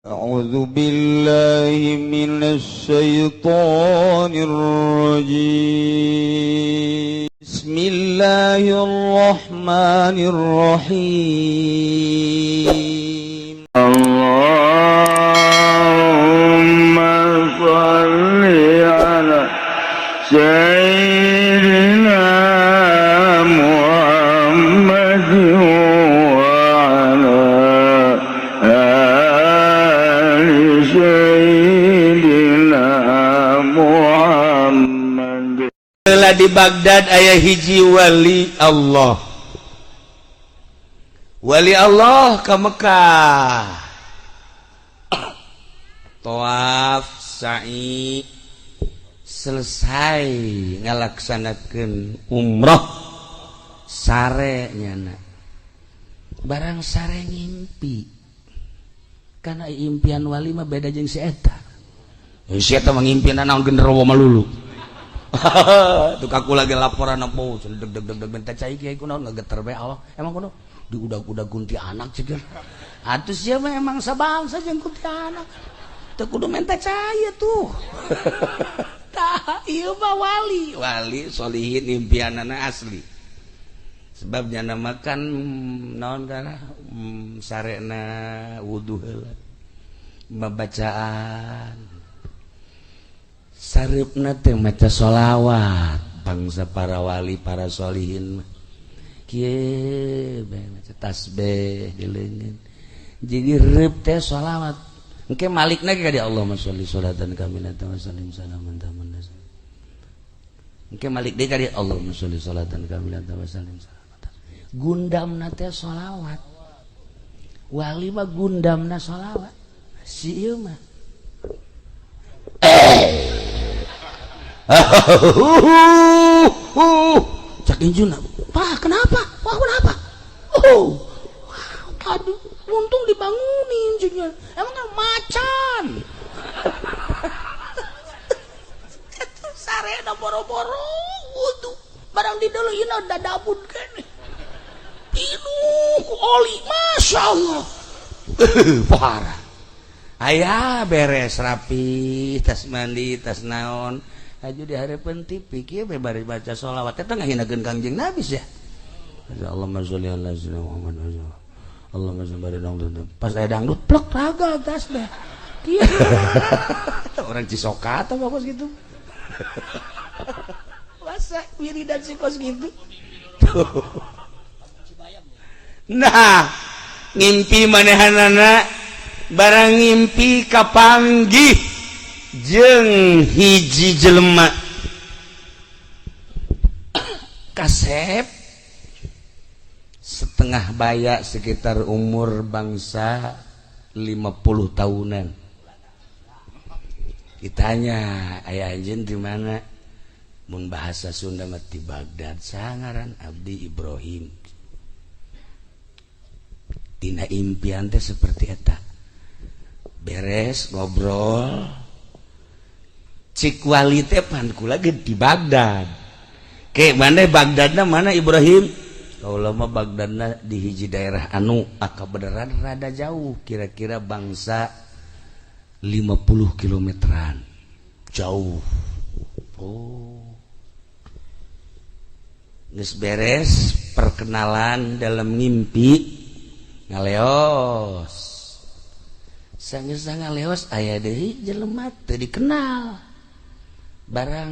أعوذ بالله من الشيطان الرجيم بسم الله الرحمن الرحيم اللهم صل على سيدنا محمد وعلى آل سيدنا محمد. Di Baghdad ayah hiji wali Allah ke Mekah tawaf sa'i selesai ngalaksanakeun umrah sare nyana barang sare ngimpi karena impian wali mah beda jeung si eta mah ngimpian naon genderuwo malulu tuh kaku lagi laporan apa deg bentar cai kiai kunaon ngegeter bae Allah emang kuno di udah kunti anak ceger atuh sia mah emang sabangsa jeung kunti anak teu kudu menta cai tuh tah ieu mah wali solihin impianana asli sebab nyana makan naon kana sarena wudu heula babacaan saripna teh maca sholawat bangsa para wali para solihin kieu bae maca tasbih dileungeun jadi reup teh sholawat engke malikna ge ka di Allahumma sholli sholatan kamilatan wa sallim salaman taman engke malik deui ka di Allahumma sholli sholatan kamilatan wa sallim salaman gundamna teh sholawat wali mah gundamna sholawat si ieu mah cak injuna pak kenapa aduh untung dibangunin injunya emang kan macan itu sarena boro-boro wudu barang di dulu ini udah dabun kan inuh oli masya Allah parah ayah beres rapi tas mandi tas naon aju di hareupeun TV kieu bari baca sholawat eta ngahinakeun Kangjeng Nabi ya Allahumma sholli ala sayyidina Muhammad Allahumma sholli ala dangdut pas aya dangdut plek raga gas deh kieu orang Cisoka atau bagus gitu masa wiridan sikos gitu nah ngimpi manehanana barang ngimpi kapanggih jeung hiji jelema kasep setengah baya sekitar umur bangsa 50 tahunan ditanya aya anjeun di mana mun bahasa Sunda mah di Baghdad sangaran abdi Ibrahim dina impian teh seperti eta beres ngobrol cik wali teh pan kula ge di Baghdad ke mana Baghdadna mana Ibrahim kaula mah Baghdadna di hiji daerah anu akabeneran rada jauh kira-kira bangsa 50 kilometeran jauh geus beres perkenalan dalam ngimpi ngaleos sanggeus ngaleos aya deui jelema teu dikenal barang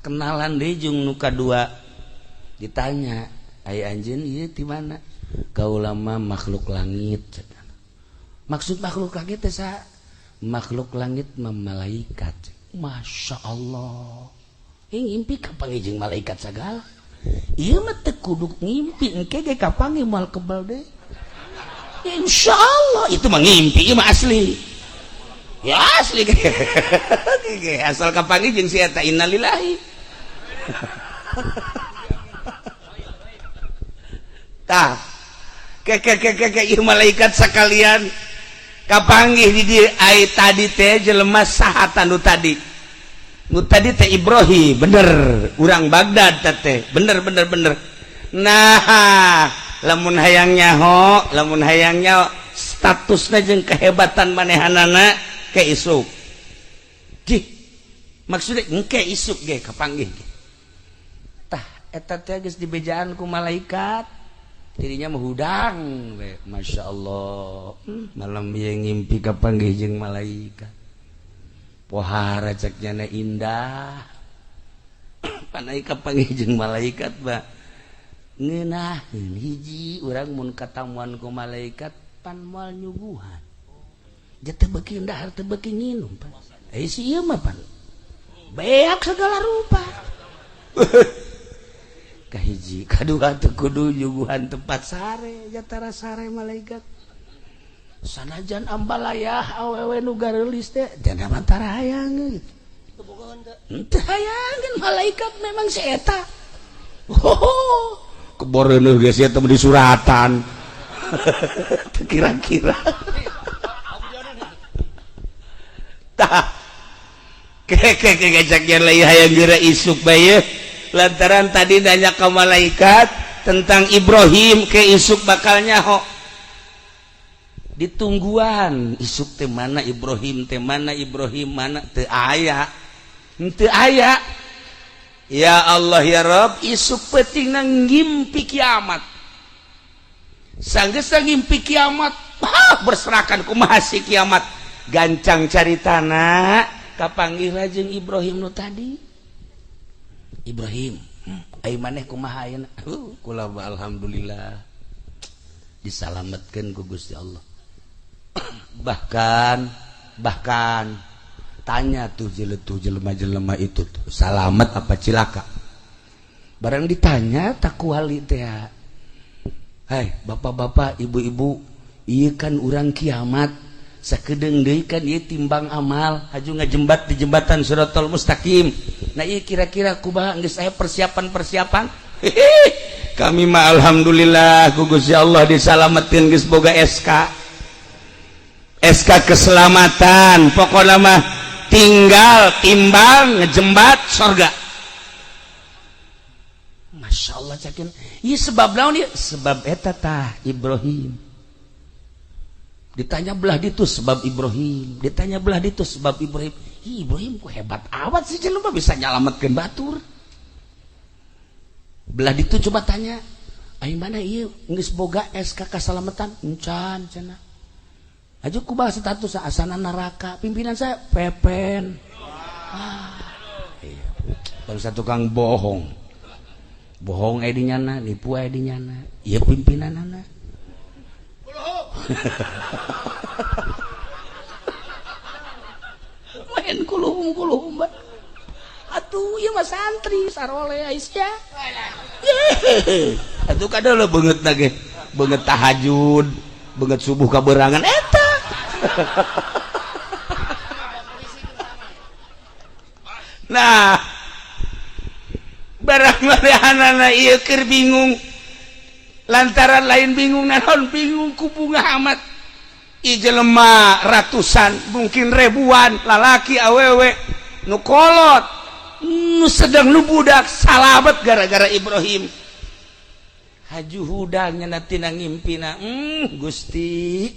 kenalan deui jeung nu kadua ditanya aya anjeun ieu ti mana kaula mah makhluk langit maksud makhluk langit teh saha makhluk langit mah malaikat masya Allah ngimpi kapanggih jeung malaikat sagala ieu mah teu kudu ngimpi engke ge kapanggih moal kebal deui ya insya Allah itu mah ngimpi ieu mah asli ya asli asal kapanggih jeung si eta innalillahi tah ke ieu malaikat sakalian kapanggih di dieu ai tadi teh jelema saha nu tadi teh Ibrahim bener urang Baghdad teh bener nah lamun hayang nyaho statusna jeung kehebatan manehanana ke isuk gih maksudnya engke isuk ge kapanggih ge tah eta teh geus dibejaan ku malaikat dirinya menghudang we Masya Allah malam ieu ngimpi kapanggih jeung malaikat pohara ceknya indah panai kapanggih jeung malaikat ba ngeunaheun hiji urang mun katamuan ku malaikat pan moal nyuguhan dia teu beuki ndahar teu beuki nginum pan si ieu mah pan beak segala rupa kahiji kadua teu kudu nyuguhan tempat sare jatara sare malaikat sanajan ambalayah awewe nu gareulis teh jangan mantara hayang gitu teu hayangin malaikat memang si eta keboreuneun geus eta di suratan kira-kira tah keceknya leuy hayang geura isuk bae lantaran tadi nanya ke malaikat tentang Ibrahim ke isuk bakal nyaho ditungguan isuk teh mana Ibrahim mana teu aya ya Allah ya Rabb isuk penting nang ngimpi kiamat sanggeus ngimpi kiamat berserakan kumaha si kiamat gancang caritana kapanggih jeung Ibrahim nu tadi Ibrahim ai maneh kumaha ayeuna kula alhamdulillah disalametkeun ku Gusti Allah bahkan tanya tuh jelema-jelema itu tuh salamet apa cilaka barang ditanya tak kuali teh hai bapak-bapak ibu-ibu ieu kan urang kiamat sakedeung deui kan ieu timbang amal haju ngajembat di jembatan Shiratal Mustaqim nah ieu kira-kira kumaha geus aya persiapan kami mah alhamdulillah ku Gusti Allah disalametkeun geus boga SK keselamatan pokokna mah tinggal timbang ngejembat surga Masya Allah cakin iya sebab naon ieu sebab eta tah Ibrahim ditanya belah ditu sebab Ibrahim ditanya belah ditu sebab Ibrahim Ibrahim ku hebat awat sih jelema bisa nyalametkeun batur belah ditu coba tanya ai mana ieu geus boga SK kasalamatan encan cenah aju kumaha status asana neraka pimpinan saya pepen iya bangsa tukang bohong aya di nyana nipu aya di nyana ieu pimpinanana main kuluhum atuh ieu mah santri sarole Aisyah atuh kada beungeutna ge beungeut tahajud beungeut subuh kaberangan eta nah barang marehanana ieu keur bingung lantaran lain bingung naon bingung ku bunga amat ieu jelema ratusan mungkin ribuan lalaki awewe nu kolot nu sedang nu budak salamet gara-gara Ibrahim haju hudang nyana tina ngimpina Gusti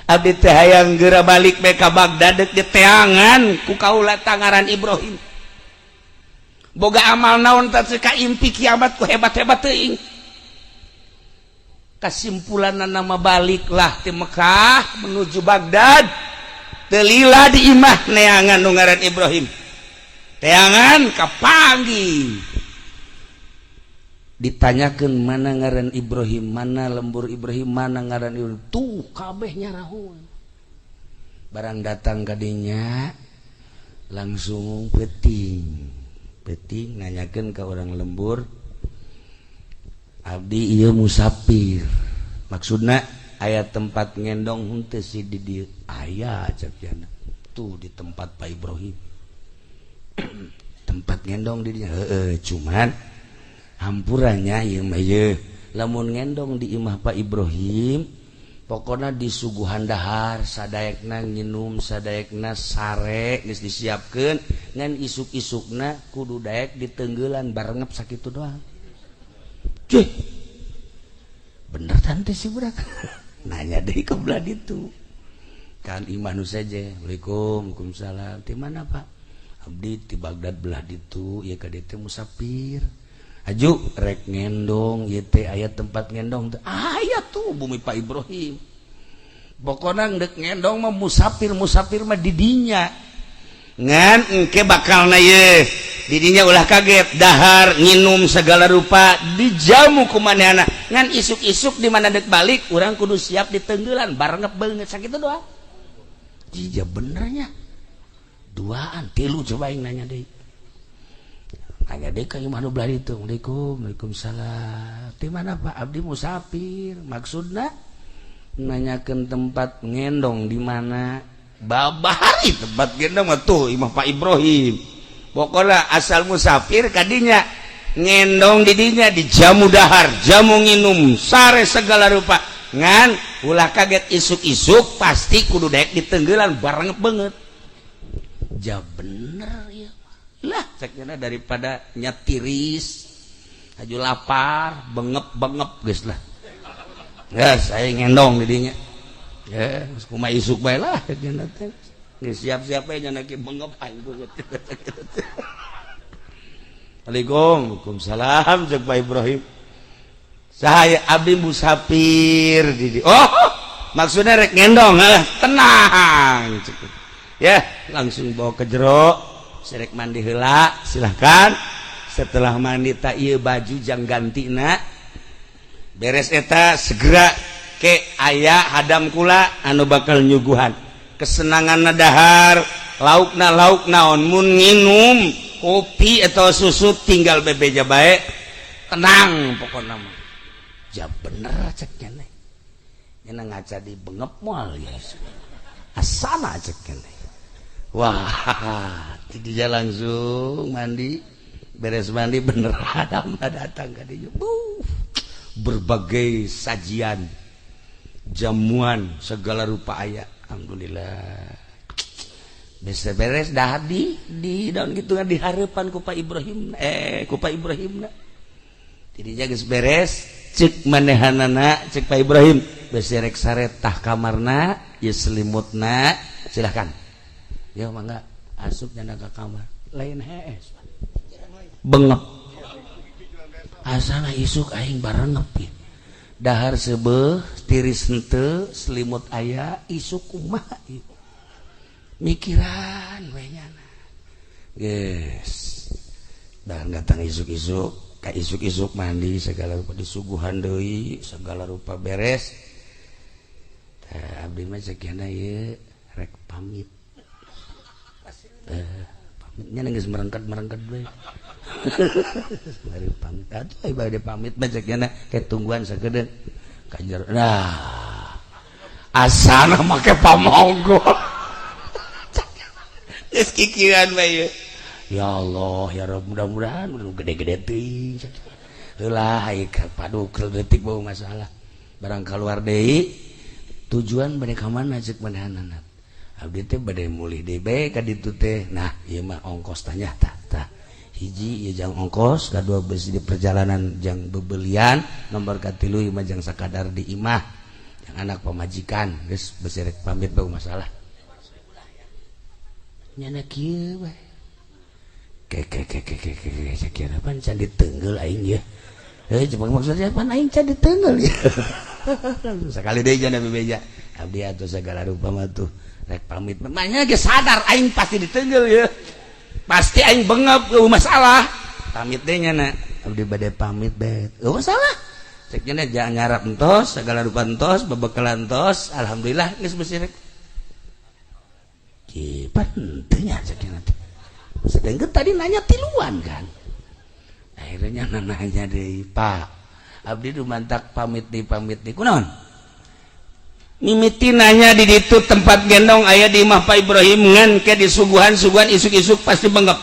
abdi teh hayang geura balik bae ka Bagdad deuk diteangan ku kaula tangaran Ibrahim boga amal naon teh ka impi kiamat ku hebat-hebat teuing kasimpulanna nama baliklah ti Mekah menuju Bagdad teu lila di imah neangan nu ngaran Ibrahim teangan kapanggih ditanyakeun mana ngaran Ibrahim mana lembur Ibrahim mana ngaran Ibrahim tuh kabeh nyarahun barang datang kadinya langsung peting nanyakeun ka orang lembur abdi ieu musafir maksudna aya tempat ngendong henteu si di dieu aya cepna tuh di tempat Pak Ibrahim tempat ngendong di dinya heueuh cuman hampurannya ieu mah ieu lamun ngendong di imah Pak Ibrahim pokokna disuguhan dahar sadaekna nginum sadaekna sare geus disiapkeun ngan isuk-isukna kudu daek diteunggelan barengep sakitu doang cuy bener tante si budak nanya deui ka belah ditu silahkan imanu saja. Waalaikumsalam. Di mana Pak? Abdi di Baghdad belah ditu ya kadete musafir. Aju rek ngendong ieu teh aya tempat ngendong teh. Aya tuh bumi Pak Ibrahim. Pokona dek ngendong mah musafir mah di dinya. Ngan engke bakalna ye di dinya ulah kaget dahar nginum segala rupa dijamu ku manehna. Ngan isuk-isuk di mana dek balik urang kudu siap ditenggeulan barengep beungeut sakitu doang. Jija benernya. Duaan tilu coba yang nanya deui. Nanya deui ka imah nu belah ditu. Waalaikumsalam. Di mana Pak? Abdi musafir. Maksudna nanyakeun tempat ngendong di mana? Babari tempat gendong mah tuh imah Pak Ibrahim. Pokoknya asal musafir kadinya ngendong di dinya dijamu dahar, jamu nginum, sare segala rupa. Ngan ulah kaget isuk-isuk pasti kudu daek ditenggeulan bareng banget. Ja bener ya. Lah cekna daripada nyatiris aju lapar, bengep geus lah. Ya saya ngendong di dinya. Ya, kumaha isuk bae lah cenah teh. Geus siap-siap we nya ki bengep aing beungeut. Waalaikumsalam jeung Pak Ibrahim. Sahaya abdi musafir di. Oh, maksudnya rek ngendong, tenang. Ya, langsung bawa ke jero, serek mandi heula, silahkan. Setelah mandi ta ieu baju jang gantina. Beres eta segera ke aya hadam kula anu bakal nyuguhan kesenangan dahar lauk naon mun nginum kopi atau susu tinggal bebeja bae tenang pokokna mah ja bener cek keneh nya ngaca di bengep moal ya asana cek keneh wah tidinya langsung mandi beres mandi bener hadam datang ka dieu berbagai sajian jamuan segala rupa ayat. Alhamdulillah bisa beres dah di daun gitu kan di harapan ku Pak Ibrahim ku Pak Ibrahim jadi jaga beres cek manehanana cek Pak Ibrahim beserek saret tah kamarna ya selimutna silahkan ya mangga asup jana ke kamar lain hees bengep asana isuk aing barengep ya dahar sebeuh tiris henteu selimut aya isuk kumaha ieu mikiran we nyana geus dah datang isuk-isuk ka isuk-isuk mandi segala rupa disuguhan deui segala rupa beres tah abdi mah sakiana ieu rek pamit pamitnya geus merengket we bari pamit atuh bade pamit baca kana ke tungguan sakedeun kajer nah asana make pamonggo geus kikiran bae ya Allah ya Rabb mudah-mudahan gede-gede teuing heulah hayu padu kreutik bau masalah barang kaluar deui tujuan bade ka mana ceuk manehna abdi teh bade mulih deui bae ka ditu teh nah ieu mah ongkos tanya tah hiji ya jang ongkos kadua besi di perjalanan jang bebelian nomor katilu imah jang sakadar di imah yang anak pemajikan geus beserek pamit bau masalah nyana kieu bae ke sakira pan can diteungeul aing ye cuma maksudnya pan aing can diteungeul ya sakali deui jana bebeja abdi atuh segala rupa mah tuh rek pamit manya ge sadar aing pasti diteungeul ya pasti aing bengep masalah pamit deh nyana abdi bade pamit bet masalah cek nyana jangan ngarap entos segala rupa entos bebekalan entos alhamdulillah geus bersirek kipan teu nya cek nyana sedengkeun tadi nanya tiluan kan akhirnya nanya deui Pak abdi dumantak pamit di kunaon mimiti nanya di ditu tempat gendong aya di imah Pak Ibrahim ngan ke disuguhan isuk-isuk pasti bengep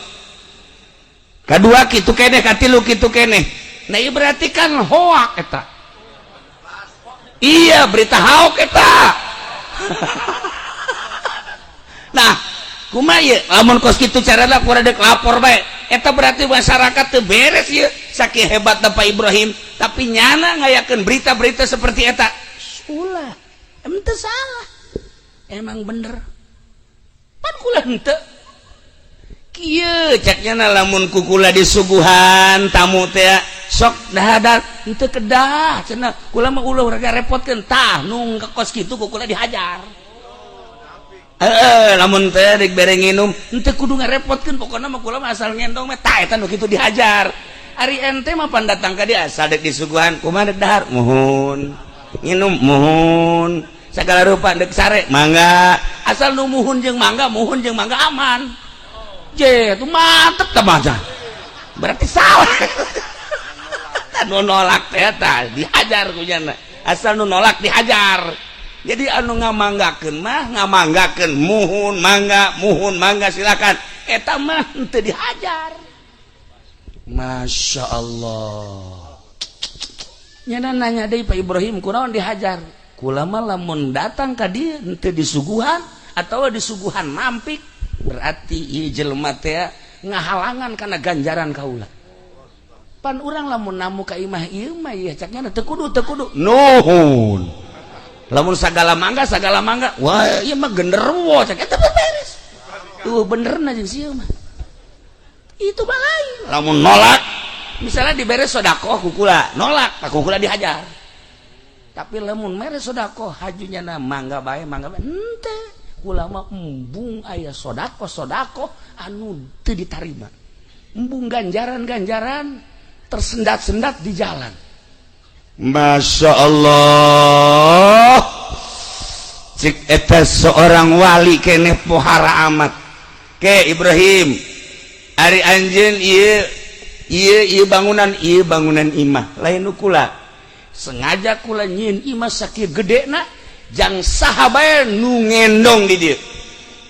kadua kitu keneh katilu kitu keneh nah ieu berarti kan hoak eta iya berita hoak eta nah kumaha ieu lamun kos kitu carana kudu dek lapor bae eta berarti masyarakat teu beres ieu saking hebatna Pak Ibrahim tapi nyana ngayakeun berita-berita seperti eta ulah ente salah emang bener pan kula henteu kieu caknya lamun kukula disuguhan tamu teh sok dahadat henteu kedah cenah kula mah ulah raga repotkeun tah nu kos kitu kukula dihajar lamun teh rek bere nginum henteu kudu ngarepotkeun pokona mah kula mah asal ngendong mah tah eta nu kitu dihajar ari ente mah pan datang ka dia asal dek disuguhan kumaha dek dahar muhun nginum muhun segala rupa dek sare mangga asal nu muhun jeung mangga aman je itu mantep teh berarti salah nu nolak teh tah dihajar ku nya asal nu nolak dihajar jadi anu ngamanggakeun mah ngamanggakeun muhun mangga silakan eta mah teu dihajar. Masya Allah nyana nanya deui Pak Ibrahim kunaon dihajar kula mah lamun datang ka dieu teu disuguhan atawa disuguhan nampik berarti ieu jelema teh ngahalangan kana ganjaran kaula pan urang lamun namu ka imah ieu mah ieu caknya teu kudu nuhun lamun sagala mangga wah ieu mah genderuwo cak eta beres tuh benerna jeung sieu mah itu mah lain lamun nolak misalnya dibere sedekah ku kula nolak ka kula dihajar tapi lamun mere sedekah hajunya na mangga bae henteu kula mah embung aya sedekah anu teu ditarima embung ganjaran tersendat-sendat di jalan. Masya Allah cik eta seorang wali keneh pohara amat ke Ibrahim ari anjeun ieu bangunan imah lain nu kula sengaja kula nyieun imah sakieu gedena jang saha bae nu ngendong di dieu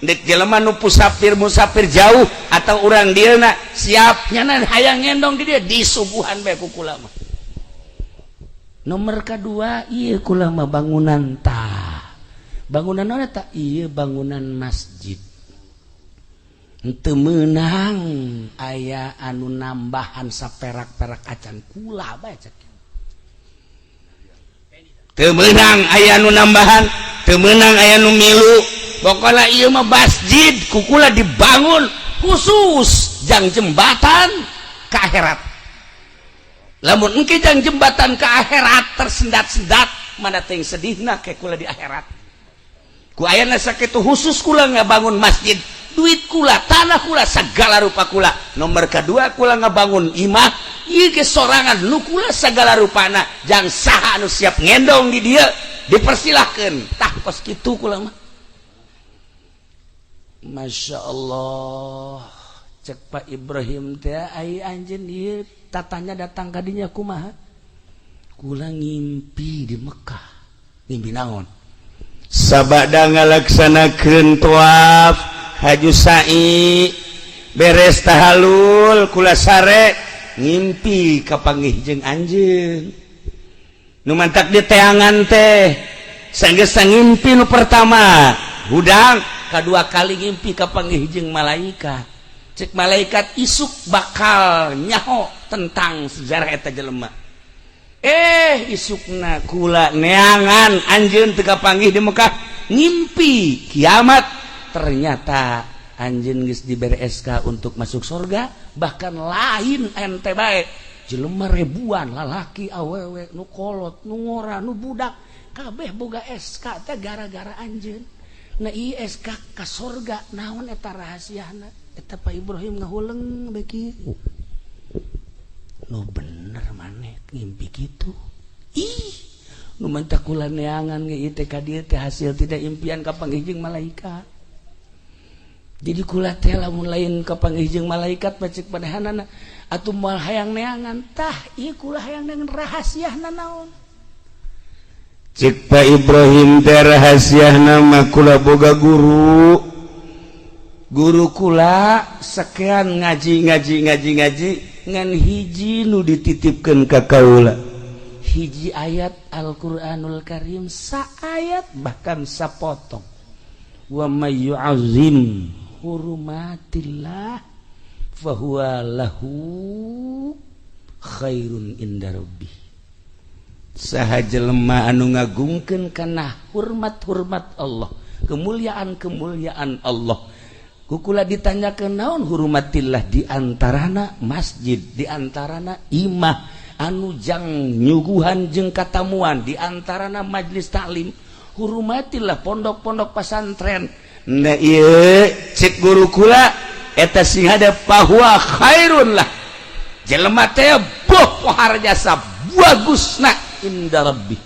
dek jelema nu musafir jauh atau urang dieuna siap nyana hayang ngendong di dieu disuguhan bae ku kula mah. Nomor kedua ieu kula mah bangunan naon eta ieu bangunan masjid henteu meunang aya anu nambahan saperak-perak acan kula bae cek teu meunang aya anu nambahan teu meunang aya nu milu pokona ieu mah masjid ku kula dibangun khusus jang jembatan ka akhirat lamun engke jang jembatan ka akhirat tersendat-sendat mana teh sedihna ke kula di akhirat ku ayana sakitu khusus kula ngabangun masjid duit kula tanah kula segala rupa kula. Nomor kedua kula ngabangun imah ieu ge sorangan nu kula segala rupana jang saha anu siap ngendong di dieu dipersilahkeun tah kos kitu kula mah. Masya Allah cek Pak Ibrahim teh ai anjeun ieu tatanya datang ka dinya kumaha kula ngimpi di Mekah. Ngimpi naon? Sabada ngalaksanakeun tawaf haju sa'i beres tahalul kula sare ngimpi kapanggih jeung anjeun nu mantak di teangan teh sanggeus ngimpi nu pertama hudang kadua kali ngimpi kapanggih jeung malaikat cek malaikat isuk bakal nyaho tentang sejarah eta jelema isukna kula neangan anjeun teu kapanggih di Mekah ngimpi kiamat ternyata anjeun geus dibere SK untuk masuk surga bahkan lain ente bae jelema ribuan lalaki awewe nu kolot nu ngora nu budak kabeh boga SK teh gara-gara anjeun na ieu SK ka surga naon eta rahasiana eta Pak Ibrahim ngahuleung beki nu bener maneh ngimpi kitu nu mantak kula neangan ge ieu teh ka dieu teh hasil tidak impian kapanggih jeung malaikat. Jadi kula teh lamun lain kapanggih jeung malaikat pacik panehanana atuh moal hayang neangan tah ieu kula hayang neangan rahasiana naon. Cik Pak Ibrahim teh rahasiana mah kula boga guru kula sakean ngaji ngan hiji nu dititipkeun ka kaula hiji ayat Al-Qur'anul Karim saayat bahkan sapotong wa may yu'azzim hurumatillah fahuwa lahu khairun inda rabbih saha jelema anu ngagungkeun kana hormat Allah kemuliaan-kemuliaan Allah. Kukula ditanyakeun naon hurumatillah diantarana masjid, diantarana imah anu jang nyuguhan jeung katamuan, diantarana majlis taklim. Hurumatillah pondok-pondok pesantren. Nah ieu cek guru kula eta sing hade bahwa khairun lah. Jelema teh boh pohar jasa bagusna inda rabbih.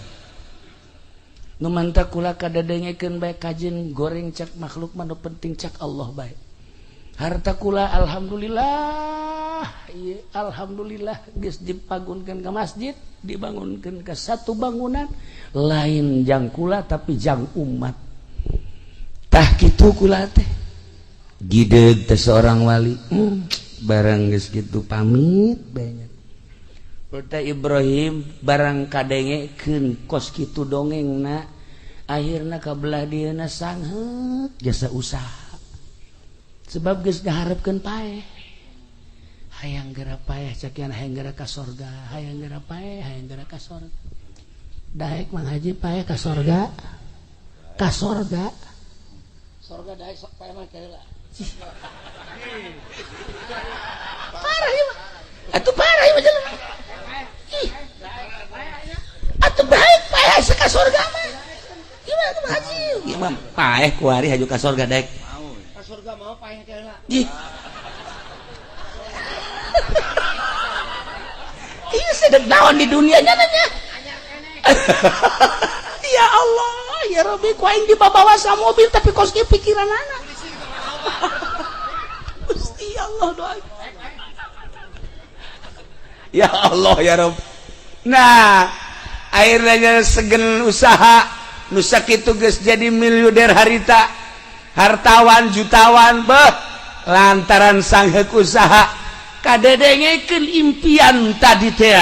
Nu manta kula kadadengekeun bae kajen goreng cak makhluk mah nu penting cak Allah bae. Harta kula alhamdulillah, ieu alhamdulillah geus dipagunkeun ka masjid, dibangunkeun ka satu bangunan lain jang kula tapi jang umat. Tah kitu kula teh. Gideg teh seorang wali. Barang geus kitu pamit banyak. Urta Ibrahim barang kadengekeun kos kitu dongengna akhirna kabelah dieuna sangheut jasa usaha sebab geus ngaharepkeun paeh hayang geura paeh cakian hayang geura ka sorga hayang geura paeh hayang geura ka sorga daek Mang Haji paeh ka sorga sorga daek sok paeh mah keula parah ieu atuh parah ieu mah atuh baik paeh ka surga mah gimana tuh Haji gimana paeh kuari haju ka surga daek ka surga mau paeh keula ieu sedek naon di dunia nya nanya ya Allah ya Rabbi ku aing dibawa sa mobil tapi kos ge pikiranana Gusti Allah doa ya Allah ya Rabb. Nah akhirnya segen usaha nusa kitu geus jadi miliuder harita hartawan jutawan beh lantaran sangheuk usaha kadedengekeun impian tadi teh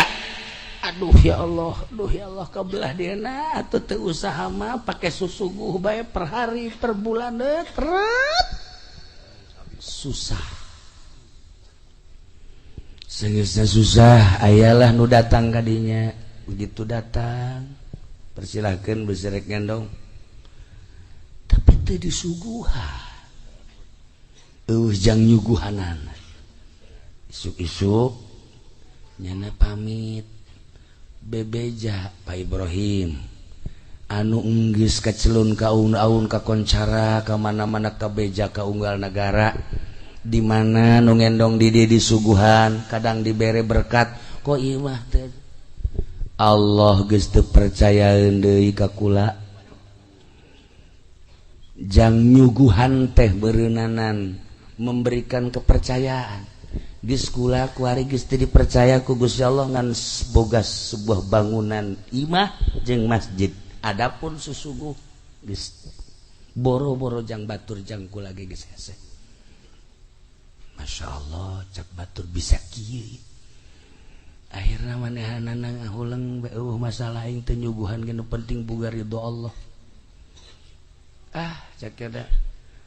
aduh ya Allah kabelah dieuna atuh teu usaha mah pake susuguh bae per hari per bulan teret susah segeusna susah ayalah nu datang kadinya begitu datang persilahkan beserek gendong tapi teu disuguhan jang nyuguhanan isuk-isuk nyana pamit bebeja Pak Ibrahim anu geus kacelun ka aun-aun ka koncara ka mana-mana ka beja ka unggal negara di mana nu ngendong di disuguhan kadang dibere berkat kok ieu mah teh Allah geus teu percayaeun deui ka kula jang nyuguhan teh beureunanan memberikan kepercayaan geus kula kuari geus teu dipercaya ku Gusti Allah ngan boga sebuah bangunan imah jeung masjid adapun susuguh geus boro-boro jang batur jang kula ge geus hese Masya Allah cak batur bisa kieu akhirna manehanana ngahulang masalah aing teh nyuguhan nu penting boga ridho Allah cak ada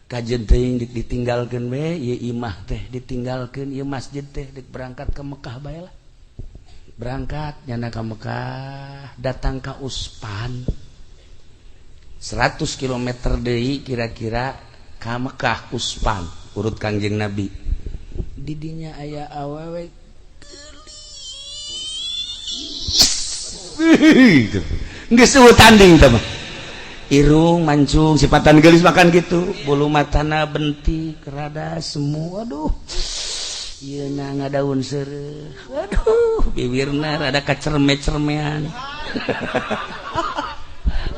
kajen teuing ditinggalkeun we ieu imah teh ditinggalkeun ieu masjid teh dik berangkat ke Mekah bae lah berangkat nyana ka Mekah datang ka Uspan 100 km deui kira-kira ka Mekah Uspan urut Kangjeng Nabi didinya aya awewe geus eueuh tanding teh mah irung mancung sifatan geulis makan gitu bulu matana bentik rada semu aduh ieu na ngadaun seureuk aduh bibirna rada kacerme-cermean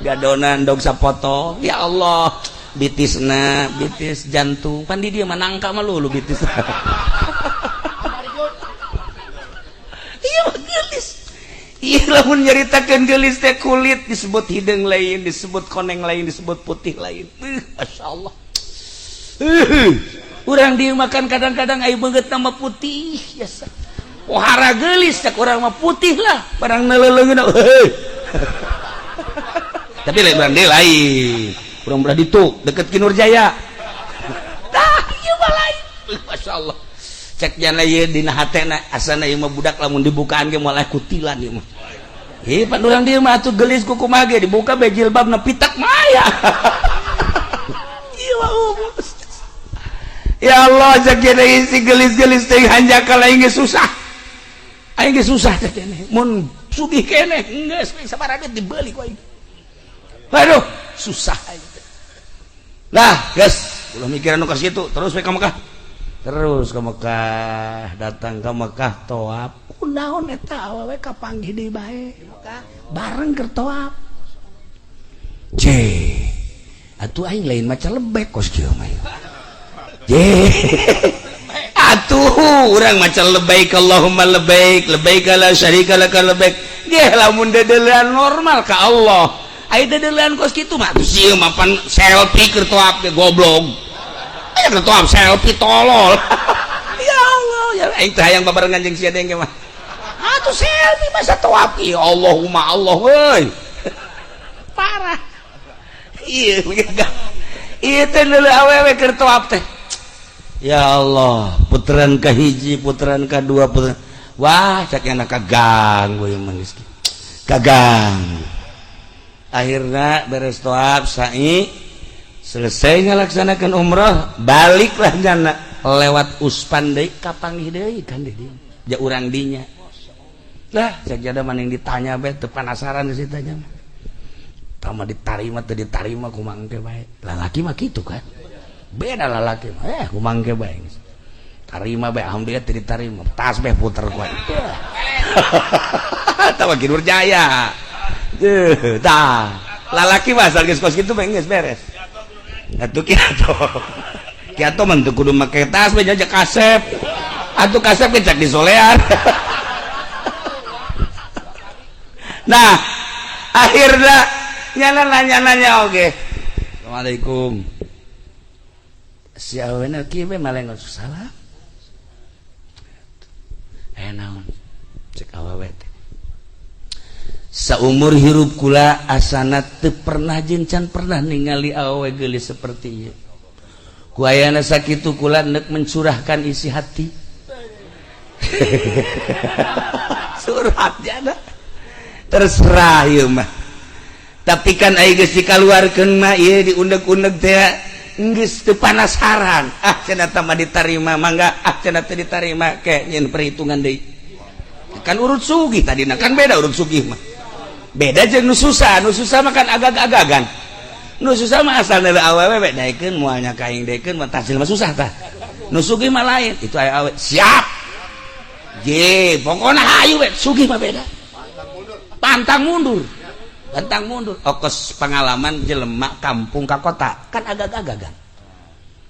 gadonan dog sapoto ya Allah bitisna bitis jantung pan di dieu mah nangka mah lulu bitis iya mah geulis iya lamun nyaritakeun geulis teh kulit disebut hideung lain disebut koneng lain disebut putih lain Masya Allah urang dieu makan kadang-kadang aya beungeut nama putih biasa pohara geulis cak urang mah putih lah barang neuleuleungeun tapi lain barang dia lain urang belah ditu deket Ki Nurjaya ieu mah lain Masya Allah cek jana ieu dina hatena asana ieu mah budak lamun dibukaan ge moal kutilan ieu mah pan urang dieu mah atuh geulis ku kumaha ge dibuka bae jilbabna pitak maya ya Allah cek kene isi gelis-gelis teh hanjakal aing ge susah. Aing ge susah cek kene. Mun sugih kene geus sabaraha dibeli ku aing. Waduh, susah aing. Lah, geus, ulah mikiran nu ka situ, terus we ka Mekah. Terus ke Mekah, datang ke Mekah toab. Kunaon eta awewe kapanggih deui bae. Bareng keur toab. Atuh aing lain maca lebek kos kieu mah. Atuh urang maca lebaik Allahumma lebaik lebaik la syarika laka lebaik ge lamun dedeulean normal ka Allah aya dedeulean kos kitu mah tuh sieun mapan selfie keur toab ge goblok aya keur toab selfie tolol ya Allah ya aing teh hayang babarengan jeung sia deng ge mah atuh selfie masa toab ieu Allahumma Allah euy parah ieu teh deuleu awewe keur toab teh. Ya Allah, putaran kahiji, putaran kedua, putaran. Wah, cak anak kagang, boy manis. Kagang. Akhirnya beres toab, sa'i, selesai ngalaksanakan umrah, baliklah jana lewat uspan deui kapanggih deui kan deui. Ja urang dinya. Lah, cak jada maning ditanya bae teu penasaran geus ditanya mah. Tama ditarima teu ditarima kumaha engke bae. Lalaki mah kitu kan. Beda lalaki mah kumangke bae tarima bae alhamdulillah teu ditarima tas bae puter ku tah bagi Nurjaya tah lalaki mah asal geus kos kitu bae geus beres atuh kiato mah teu kudu make tas bae jajak kasep atuh kasep ge cak disolean nah akhirnya nanya oge Assalamualaikum si awena kieu we malengon salam naon cek awewe teh saumur hirup kula asana teu pernah jeung can pernah ningali awewe geulis seperti ieu ku ayana sakitu kula neuk mencurahkan isi hati surat jana terserah ieu mah tapi kan aya geus dikaluarkeun mah ieu diundeg-undeg teh geus teu panasaran cenah tah mah ditarima mangga cenah teu ditarima ke nyeun perhitungan deui kan urut sugih tadina kan beda urut sugih mah beda jeung nu susah mah kan agag-agagan nu susah mah asal neuleuh awewe daekeun moal nya kaing daekeun mah tahsil mah susah tah nu sugih mah lain itu aya awe siap je pokona hayu we sugih mah beda pantang mundur ongkos pengalaman jelema kampung ka kota kan agak-agagan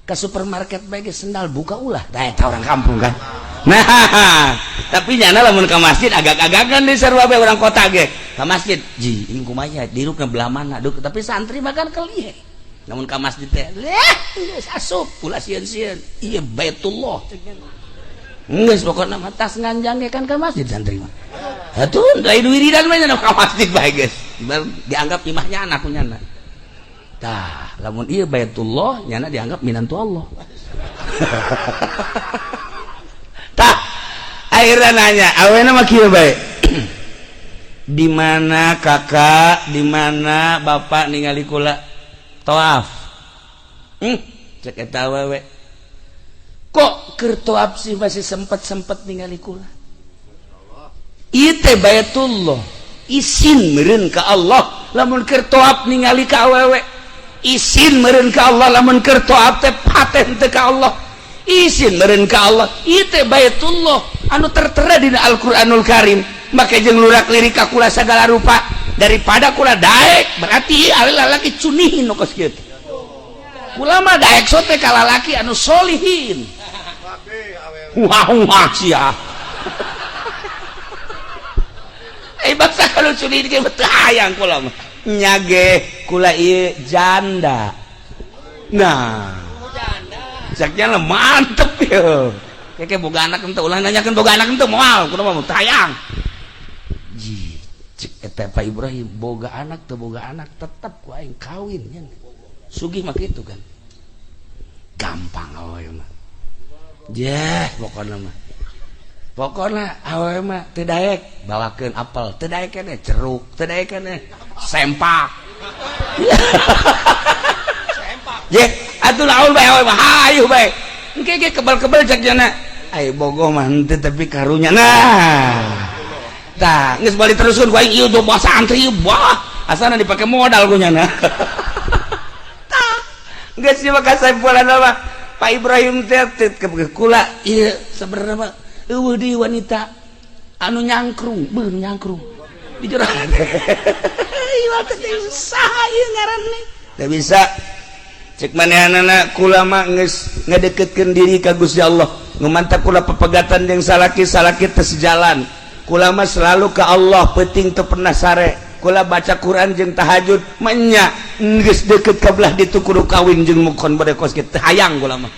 ke supermarket bae sendal buka ulah da eta orang kampung kan nah tapi nyana lamun ka masjid agak-agagan di sarua bae orang kota ge ka masjid ji ieu kumaha dirukna belah mana tapi santri mah kan kelihe namun ka masjid teh geus asup pula sieun-sieun ieu Baitullah geus pokona mah tas nganjang ge kan ka masjid santri mah atuh lain wiridan mah nya ka masjid bae geus dianggap imahnya anak punyana tah lamun ieu Baitullah nyana dianggap minantu Allah tah akhirnya nanya awena mah kieu bae di mana kakak di mana bapak ningali kula tawaf cek eta awewe kok keur tawaf sih masih sempet ningali kula ieu teh Baitullah isin meureun ka Allah lamun keur tawaf ningali ka awewe isin meureun ka Allah lamun keur tawaf teh paten teh ka Allah isin meureun ka Allah ieu teh Baitullah anu tertera dina Al-Qur'anul Karim make jeung lurak lirik ka kula sagala rupa daripada kula daek berarti ari lalaki cunihin nu kos kieu kula mah daek sote ka lalaki anu solihin wah sia bangsa kalau cunihin ge teu hayang kula mah nyage kula ieu janda nah saknya mantep ya keke boga anak ente ulah nanyakeun boga anak ente moal kudu mah teu hayang ji cek eta Pak Ibrahim boga anak teu boga anak tetep ku aing kawin nya sugih mah kitu kan gampang awewe mah jeh pokona awewe mah teu daek bawakeun apel teu daek keneh jeruk teu daek keneh sempak jeh atuh laul bae awewe mah hayu bae engke kebal-kebal cek jana ai bogoh mah henteu tapi karunya nah tah geus balik teruskeun ku aing ieu domba santri wah asana dipake modal ku nyana tah geus ieu mah kasaimpulan mah Pak Ibrahim teh kula ieu sabenerna mah eueuh di wanita anu nyangkrung beuh nyangkrung di jero ieu teh saha ieu ngaranna teu bisa cek manehanana kula mah geus ngadeukeutkeun diri ka Gusti Allah nu mantap kula pepegatan jeung salaki-salaki teh sejalan kula mah selalu ka Allah peuting teu pernah sare kula baca Quran jeung tahajud manya geus deukeut ka belah ditu kudu kawin jeung mukon bade kos kitu hayang kula mah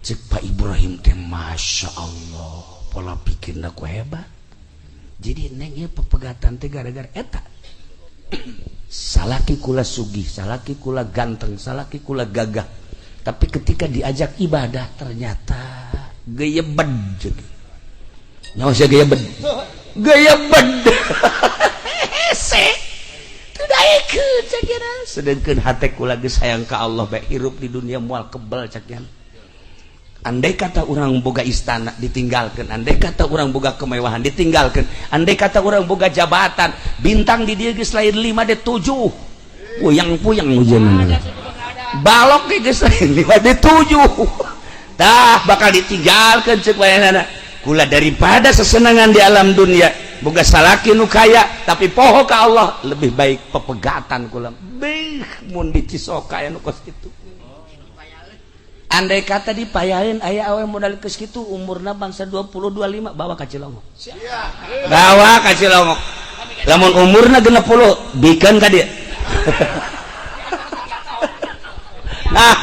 cek Pak Ibrahim teh Masya Allah pola pikirna ku hebat jadi neng ieu pepegatan teh gara-gara eta salaki kula sugih salaki kula ganteng salaki kula gagah tapi ketika diajak ibadah ternyata geyebed nyawa sia geyebed hese teu daekeun cakina sedengkeun hate kula geus sayang ka Allah bae hirup di dunia moal kebal cakina andai kata orang boga istana ditinggalkan andai kata orang boga kemewahan ditinggalkan andai kata orang boga jabatan bintang di dia geus lain 5 de 7 puyang-puyang ujianna balok ge geus lain 5 de 7 tah bakal ditinggalkan ceuk bayanana kula daripada sesenangan di alam dunia boga salaki nu kaya tapi poho ka Allah lebih baik pepegatan kula beuh mun dicisoka aya nu kos kitu andai kata dipayahin aya awe modal geus kitu umurna bangsa 20-25 bawa ka Cilongok bawa ka Cilongok lamun umurna 60 bikeun ka dieu nah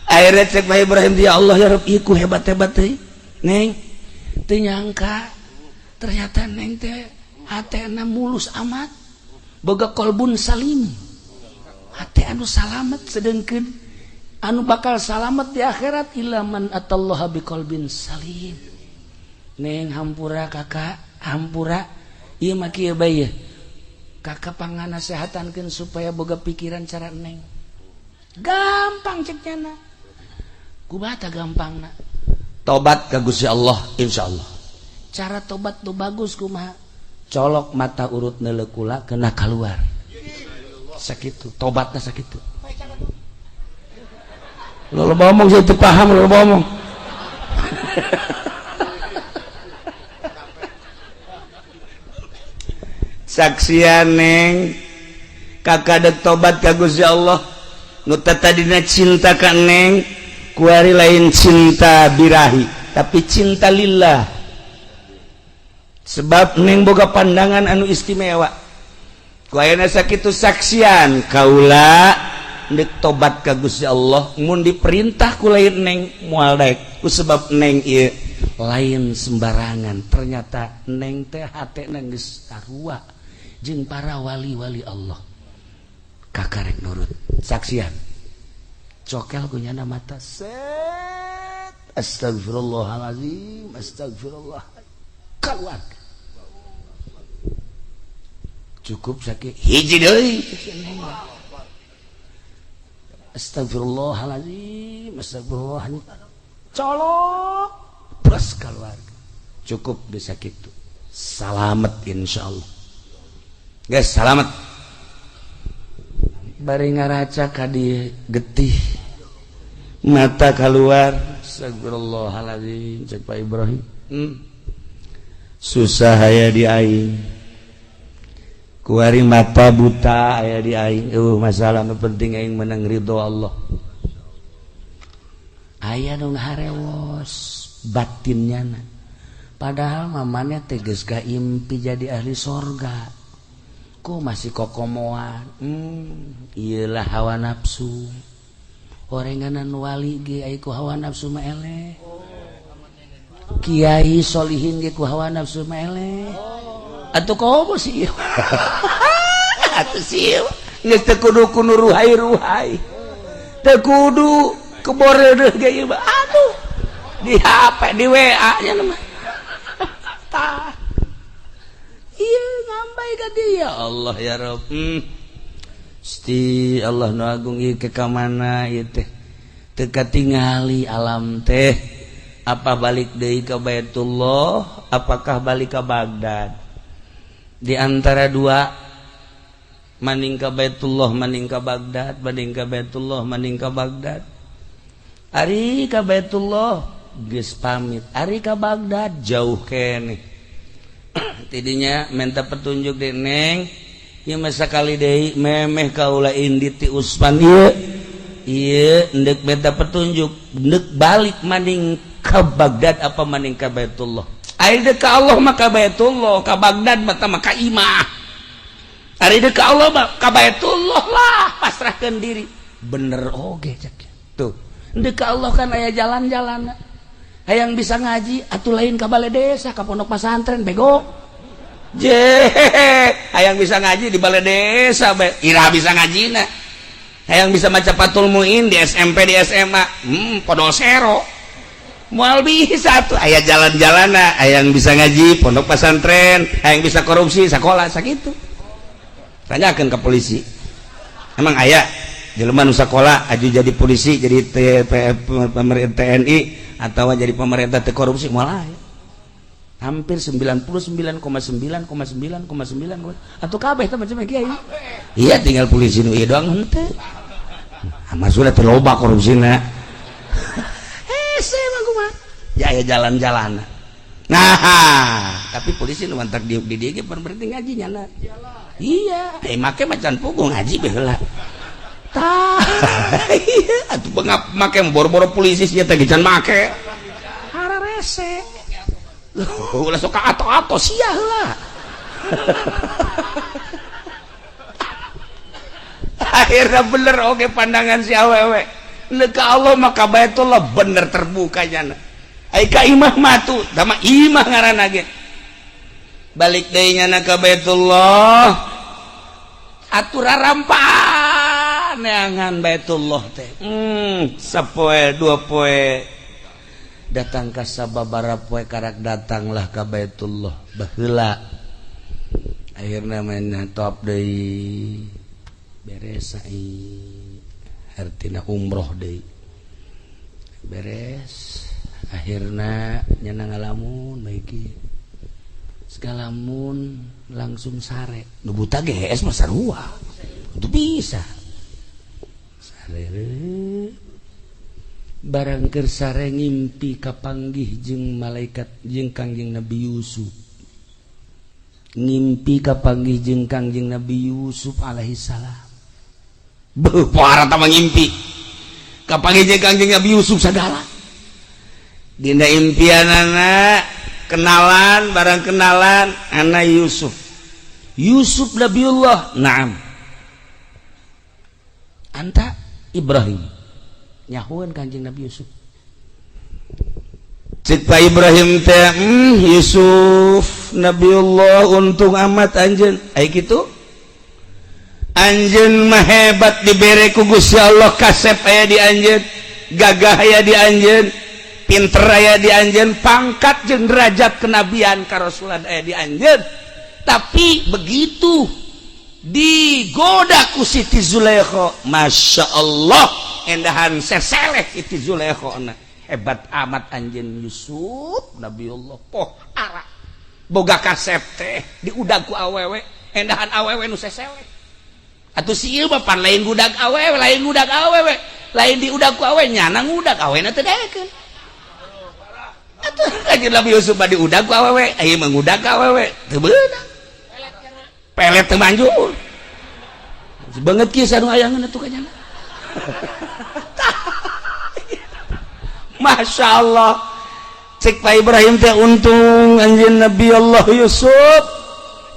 akhirnya cek Pak Ibrahim ya Allah ya Rabb iku hebat-hebat teh neng teu nyangka ternyata neng teh hatena mulus amat boga kolbun salim hate anu salamet sedengkeun anu bakal salamet di akhirat ilaman atallaha biqalbin salim neng hampura kakak hampura ieu mah kieu bae kakak panganasehatankeun supaya boga pikiran cara neng gampang ceknya kubata gampangna tobat ka Gusti Allah insyaallah cara tobat nu bagus kumaha colok mata urut neuleuh kula kena kaluar sakitu tobatna sakitu lo ngomong saya teu paham lo ngomong saksian neng kakak dek tobat ka Gusti Allah nu tadina cinta ka neng kuari lain cinta birahi tapi cinta lillah sebab neng boga pandangan anu istimewa ku ayeuna sakitu saksian kaula ndek tobat ka Gusti Allah mun diperintah ku lain neng moal daek ku sebab neng ieu lain sembarangan ternyata neng teh hatena geus sarua jeung para wali-wali Allah kakarek nurut saksian cokel ku nyana mata set astagfirullahalazim astagfirullah kaluar cukup sakit hiji deui astagfirullahalazim astagfirullah colok plus keluar cukup bisa gitu salamet insyaallah guys salamet bari ngaraca ka di getih mata keluar astagfirullahalazim cek Pak Ibrahim susah aya di aing kuari mata buta aya di aing masalah nu penting aing menang ridho Allah aya nu harewos batinnya padahal mamanya teges ka impi jadi ahli sorga ku masih kokomoan iyalah hawa nafsu orenganan wali ge aya ku hawa nafsu mah eleh kiai solihin ge ku hawa nafsu mah eleh atuh komo sih atuh sih geus teu kudu kudu ruhai-ruhai teu kudu keboreuh ge ieu aduh di HP di WA nya mah tah ieu ngambai ka dia Allah ya Rabb Gusti Allah nu agung ieu ke ka mana ieu teh teka tingali alam teh apa balik deui ka Baitullah apakah balik ke Baghdad di antara dua maning ka Baitullah maning ka Baghdad maning ka Baitullah maning ka Baghdad ari ka Baitullah geus pamit ari ka Baghdad jauh keneh tidinya minta petunjuk deh neng ieu mah sakali deui memeh kaula indit ti Usman ieu ndek minta petunjuk ndek balik maning ka Baghdad apa maning ka Baitullah ari deuk ka Allah mah ka Baitullah ka Baghdad mah tah ka imah ari deuk ka Allah mah ka Baitullah lah pasrahkeun diri bener oge cek tuh ndek ka Allah kan aya jalan-jalan hayang bisa ngaji atuh lain ka balai desa ka pondok pesantren bego hayang bisa ngaji di balai desa ira bisa ngajina hayang bisa maca Fathul Muin di SMP di SMA podol sero moal bisa tuh aya jalan-jalanna hayang bisa ngaji pondok pesantren hayang bisa korupsi sekolah sakitu tanyakeun ka polisi emang aya jelema nu sakola aju jadi polisi jadi pemerintah TNI atau jadi pemerintah teu korupsi moal aya hampir 99,9,9,9 atau kabeh teh macam kiai iya tinggal polisi nu ieu doang henteu maksudna teu loba korupsina hese mah kumaha ya aya jalan-jalan nah tapi polisi nu mantak di dieu ge berarti ngaji nyana iya make macan pugu ngaji baheula tah iya atuh make boro-boro polisi sia teh gecan make hara rese ulah sok ato-ato sia heula akhirnya bener oke pandangan si awewe leka Allah maka Baitullah bener terbuka nyana ai ka imah matu tama imah ngaranna ge balik deui nyana ka Baitullah atur rarampan neangan Baitullah teh sapoe dua poe datang ka sababara poe karak datanglah ka Baitullah baheula akhirna mainna top deui beres ai artina umroh deui beres akhirna nyana ngalamun bae kieu segalamun langsung sare nu buta geus mah sarua itu bisa sare barang keur sare ngimpi kapanggih jeung malaikat jeung Kangjeng Nabi Yusuf ngimpi kapanggih jeung Kangjeng Nabi Yusuf alaihi salam beuh poara tah ngimpi kapanggih jeung Kangjeng Nabi Yusuf sagala dina impianana kenalan barang kenalan anak Yusuf Nabiullah naam anta Ibrahim nyahuan Kanjeng Nabi Yusuf cek Pak Ibrahim teh Yusuf Nabiullah untung amat anjeun ai kitu anjeun mah hebat dibere ku Gusti Allah kasep aya di anjeun gagah aya di anjeun pinter aya di anjeun pangkat jeung derajat kenabian karasulan aya di anjeun tapi begitu digoda ku Siti Zulaikha Masya Allah endahan seseleh Siti Zulaikha hebat amat anjeun Yusuf Nabiullah poh ara boga kasep teh diudag ku awewe endahan awewe nu seseleh atuh si ieu mah pan lain budak awewe lain diudag ku awewe nyana ngudag awena teu daekeun atuh Kanjeng Nabi Yusuf mah diudag ku awewe ieu mah ngudag ka awewe teu beunang pelet teu manjur banget kieu sanu ayangan atuh kanyana Masya Allah cek Pak Ibrahim teh untung anjeun Nabi Allah Yusuf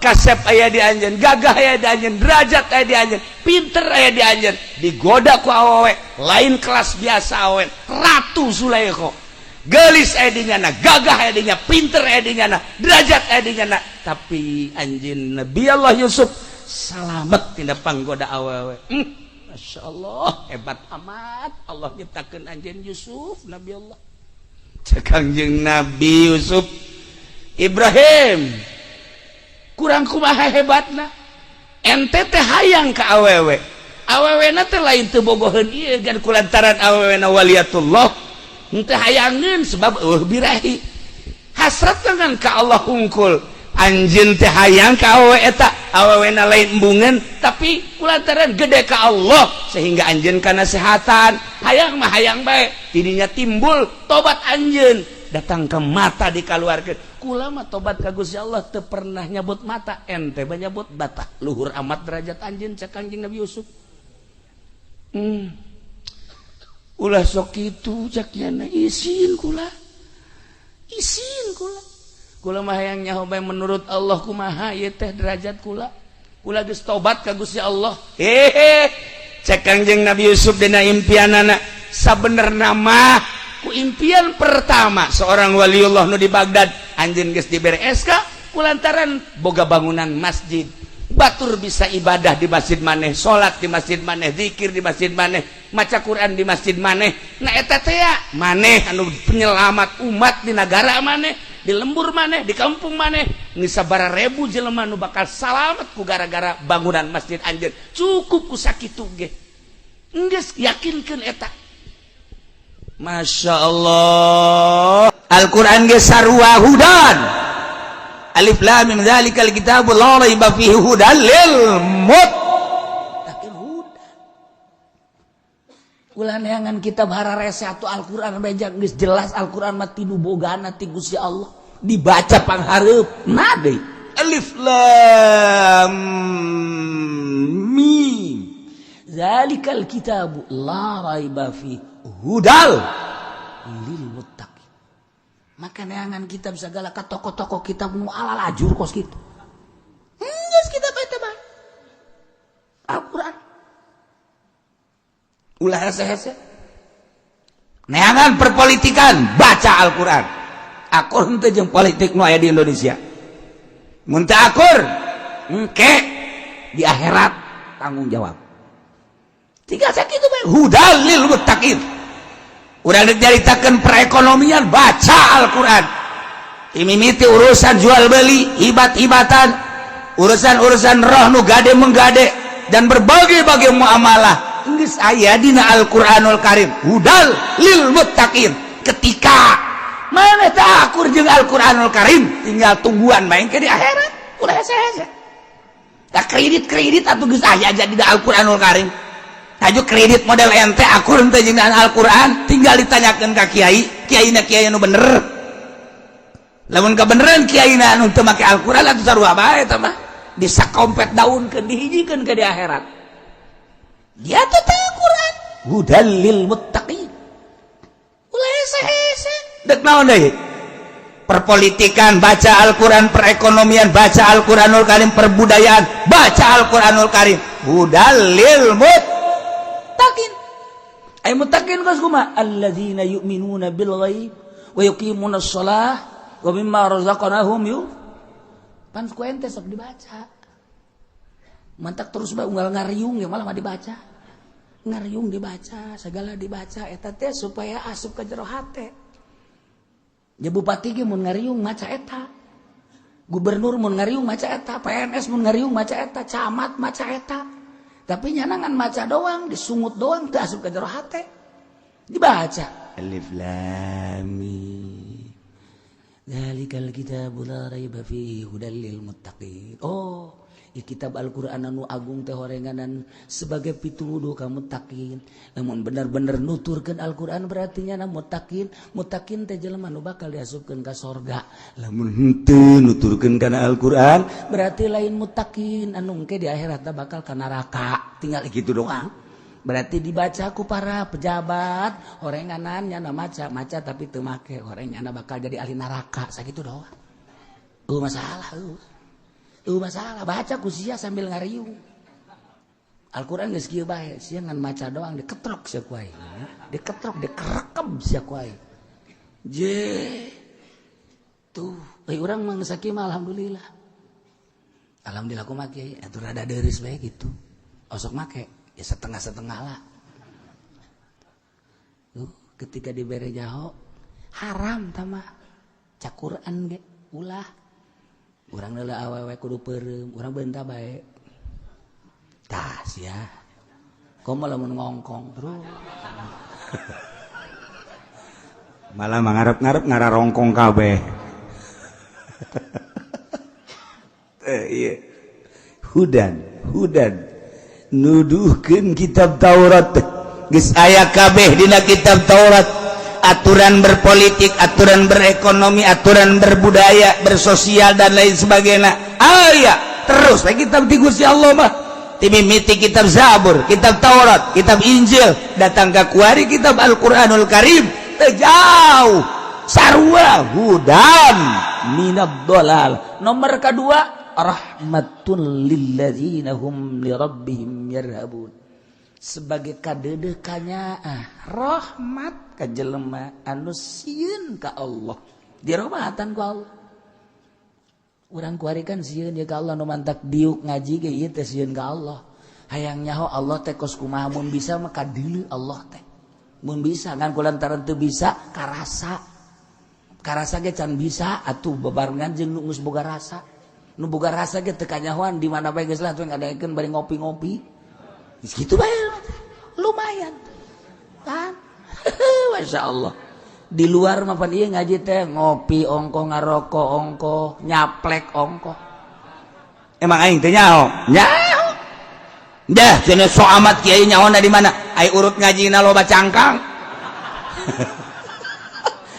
kasep aya di anjeun gagah aya di anjeun derajat aya di anjeun pinter aya di anjeun digoda ku awewe lain kelas biasa awewe Ratu Zulaikha gelis aya di nyana gagah aya di nyana pinter aya di nyana derajat aya di nyana tapi anjeun Nabi Allah Yusuf salamet tina panggoda awewe Masya Allah hebat amat Allah nyiptakeun anjeun Yusuf Nabi Allah cek Kangjeng Nabi Yusuf Ibrahim kurang kumaha hebatna ente teh hayang ka awewe awewena teh lain teu bogoheun ieu gan kulantaran awewena waliatullah henteu hayangeun sebab birahi hasrat dengan ka Allah hungkul anjeun teh hayang ka awewe eta awewena lain embungeun tapi kulantaran gede ka Allah sehingga anjeun kana sehatan hayang mah hayang bae tidinya timbul tobat anjeun datang ke mata dikaluarkeun kula mah tobat ka Gusti Allah teu pernah nyabut mata ente mah nyabut bata luhur amat derajat anjeun cak Kangjeng Nabi Yusuf ulah sok kitu cak nya isin kula kula mah hayang nyaho bae menurut Allah kumaha ieu teh derajat kula geus tobat ka Gusti Allah cak Kangjeng Nabi Yusuf dina impianana sabenerna mah ku impian pertama seorang waliullah nu di Baghdad anjeun geus dibereska kulantaran boga bangunan masjid batur bisa ibadah di masjid maneh salat di masjid maneh zikir di masjid maneh maca Quran di masjid maneh nah eta teh maneh anu penyelamat umat di negara maneh di lembur maneh di kampung maneh geus sabaraha ribu jelema nu bakal salamet ku gara-gara bangunan masjid anjeun cukup ku sakitu ge geus yakinkeun eta. Masya Allah Al-Quran ge sarua hudan alif lam mim dzalikal kitabul la raiba fihi hudan lil muttaqin hudan ulah neangan kitab hararese atuh Al-Quran beja geus jelas Al-Quran mah tilu bogana ti Gusti Allah dibaca panghareup nah deui alif lam mim dzalikal kitabul la raiba fihi hudal lil muttaqin maka neangan kitab segala ka toko-toko kitab nu ala lajur kos kitu geus kitab eta mah Al-Qur'an ulah hese-hese neangan perpolitikan baca Al-Qur'an akur henteu jeung politik nu aya di Indonesia mun teu akur engke di akhirat tanggung jawab tinggal sakitu bae hudal lil muttaqin urang diceritakeun perekonomian baca Al-Qur'an imimiti urusan jual beli hibat-hibatan urusan-urusan roh nu gade menggade dan berbagai-bagai muamalah geus aya dina Al-Qur'anul Karim hudal lil muttaqin ketika maneh teh akur jeung Al-Qur'anul Karim tinggal tungguan bae ke di akhirat ulah hese-hese tak kredit atuh geus aya jadi di Al-Qur'anul Karim tajuk kredit model ente akur ente jeung Al-Qur'an tinggal ditanyakeun ka kiai-na kiai anu bener lamun kabeneran kiaina anu teu make Al-Qur'an atuh sarua bae eta mah disakompet daunkeun dihijikeun ke di akhirat dia teh Al-Qur'an hudal lil muttaqin ulah hese-hese dek naon deui perpolitikan baca Al-Qur'an perekonomian baca Al-Qur'anul Karim perbudayaan baca Al-Qur'anul Karim hudal lil muttaqin ay muttaqin geus kumaha alladzina yu'minuna bil ghaib wa yuqimunas shalah wa mimma razaqnahum pan ku ente sok dibaca mantak terus bae unggal ngariung ya malah mah dibaca ngariung dibaca segala dibaca eta teh supaya asup ka jero hate ya bupati ge mun ngariung maca eta gubernur mun ngariung maca eta PNS mun ngariung maca eta camat maca eta tapi nyanangan maca doang disungut doang teu asup ka jero hate dibaca alif lam mim dzalikal kitabul la raiba fihi hudal lil muttaqin oh kitab Al-Qur'an anu agung teh horenganan sebagai pituduh ka muttaqin lamun bener-bener nuturkeun Al-Qur'an berarti nya muttaqin teh jelema nu bakal diasupkeun ka sorga lamun henteu nuturkeun kana Al-Qur'an berarti lain muttaqin anu engke di akhirat bakal ka neraka tinggal kitu doang berarti dibaca ku para pejabat horenganan nya maca tapi teu make horenganna bakal jadi ahli neraka sakitu doang masalah baca ku sia sambil ngariung Al-Qur'an geus kieu bae sia ngan maca doang diketrok sia ku aing diketrok dikerekem sia ku aing je tuh urang mah geus sakieu mah alhamdulillah ku make atuh rada deureus bae kitu osok make ya setengah-setengah lah ketika dibere jaho haram tamah cak Quran ge ulah urang leula awewe kudu peureum urang beunta bae tah sia kau malah ngongkong terus malah ngarep-ngarep ngararongkong kabeh. Iya. Hudan nuduhkeun kitab Taurat geus aya kabeh dina kitab Taurat, aturan berpolitik, aturan berekonomi, aturan berbudaya, bersosial dan lain sebagainya. Aya terus kitab ti Gusti Allah mah timimiti kitab Zabur, kitab Taurat, kitab Injil, datang ka kuari kitab Al-Qur'anul Karim teu jauh sarua hudan minad dhalal. Nomor kedua rahmatul lilladzina hum li rabbihim yarhabun, sebagai kadedekannya rahmat ka jelema anu sieun ka Allah, dirahmatan ku Allah. Urang kuari kan sieun ya ka Allah, nu mantak diuk ngaji ge ieu teh sieun ka Allah. Hayang nyaho Allah teh kos kumaha mun bisa mah kadeuleu Allah teh. Mun bisa ngan kulantaran teu bisa karasa. Karasa ge can bisa atuh bebarengan jeung nu geus boga rasa. Nu boga rasa ge teu kanyahoan di mana bae geus lah tuh ngadakeun bari ngopi-ngopi. Geus kitu bae. Lumayan. Kan? Masyaallah. Di luar mah pan ieu ngaji teh ngopi ongko, ngaroko ongko, nyaplek ongko. Emang aing teh nyaho? Nyaho. Dah cenah so amat kiai nyaona di mana? Ai urut ngajina loba cangkang.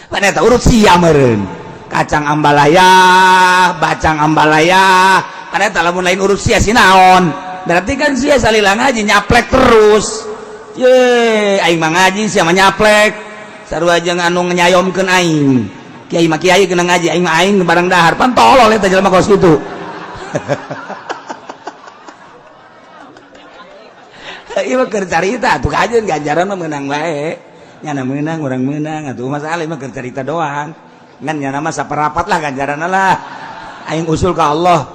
Pan eta urut sia meureun. Kacang ambalaya, bacang ambalaya. Pan eta lamun lain urut sia sinaon? Berarti kan sia salila ngaji nyaplek terus. Ye, aing mah ngaji sia mah nyaplek. Sarua jeung anu nyayomkeun aing. Kiai mah kiai kena ngaji, aing mah aing barang dahar. Pan tolol eta jelema kos kitu. Ieu mah keur carita atuh kajeun ganjaran mah meunang bae. Nyana meunang urang meunang atuh masalah mah keur carita doang. Ngan nyana mah saperapat lah ganjaranna lah. Aing usul ka Allah.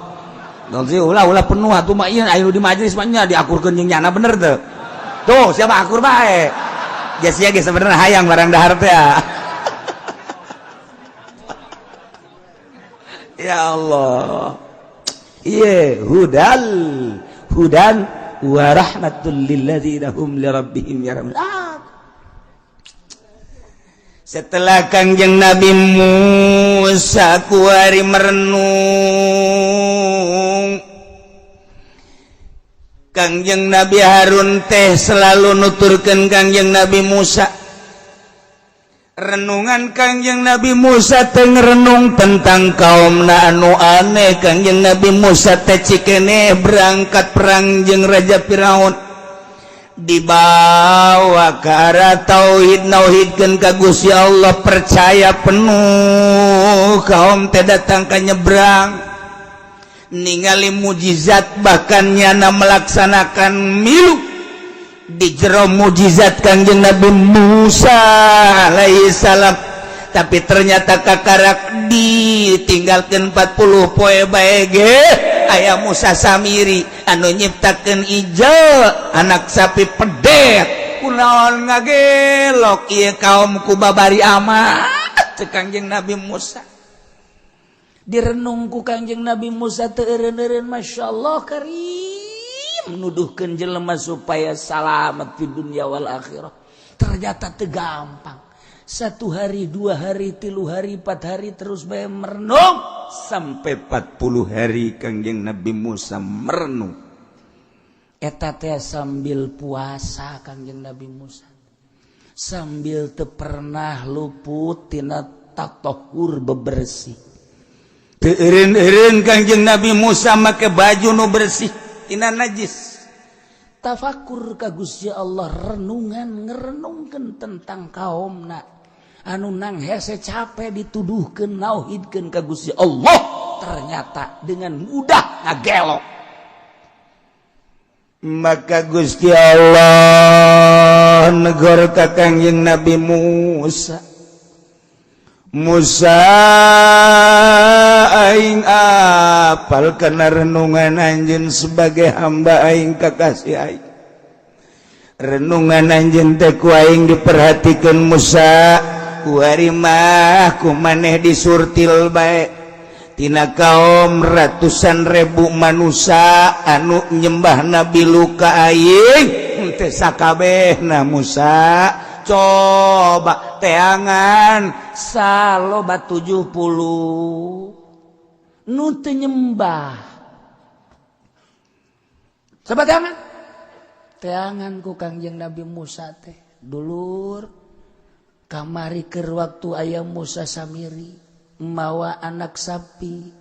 Dongsi ulah penuh atuh mah ieu aing di majelis mah nya diakurkeun jeung nyana bener teu. Tuh siapa akur bae. Geus ge sebenarnya hayang barang dahar teh. Ya Allah. Ieu hudan wa rahmatul lil ladzina hum li rabbihim yarhabun. Setelah Kangjeng Nabi Musa kuari merenung, Kangjeng Nabi Harun teh selalu nuturkeun Kangjeng Nabi Musa. Renungan Kangjeng Nabi Musa teh ngrenung tentang kaumna anu aneh. Kangjeng Nabi Musa teh cikene berangkat perang jeung Raja Firaun, dibawa ke arah tauhid, nauhidkeun ka Gusti Allah, percaya penuh. Kaum teh datang ka nyebrang ningali mujizat, bahkan nyana melaksanakan milu di jero mujizat Kangjeng Nabi Musa alaihissalam. Tapi ternyata kakarak ditinggalkeun 40 poe bae ge aya Musa Samiri anu nyiptakeun ieu anak sapi pedet. Kunaon ngagelok ieu kaum ku babari amat cek Kangjeng Nabi Musa. Direnung ku Kangjeng Nabi Musa teu eureun-eureun, masyaallah karim, nuduhkeun jelema supaya salamet di dunia wal akhirah. Ternyata teu gampang. 1 hari, 2 hari, 3 hari, 4 hari terus bae merenung sampai 40 hari Kangjeng Nabi Musa merenung. Eta teh sambil puasa Kangjeng Nabi Musa. Sambil teu pernah luput tina tatahur bebersih. Teu eureun-eureun Kangjeng Nabi Musa make baju nu bersih tina najis. Tafakur ka Gusti Allah, renungan ngerenungkeun tentang kaumna anu nang hese capek dituduhkeun nauhidkeun ka Gusti Allah, ternyata dengan mudah ngagelok. Maka Gusti Allah negor ka Kangjeng Nabi Musa, Musa aing apal kana renungan anjeun sebagai hamba aing kakasih aing. Renungan anjeun teh ku aing diperhatikeun Musa, kuari mah ku maneh disurtil bae tina kaum ratusan ribu manusia anu nyembah Nabi Luka aing teu sakabehna Musa coba teangan saloba 70 nu teu nyembah coba teangan ku Kangjeng Nabi Musa teh dulur kamari keur waktu aya Musa Samiri mawa anak sapi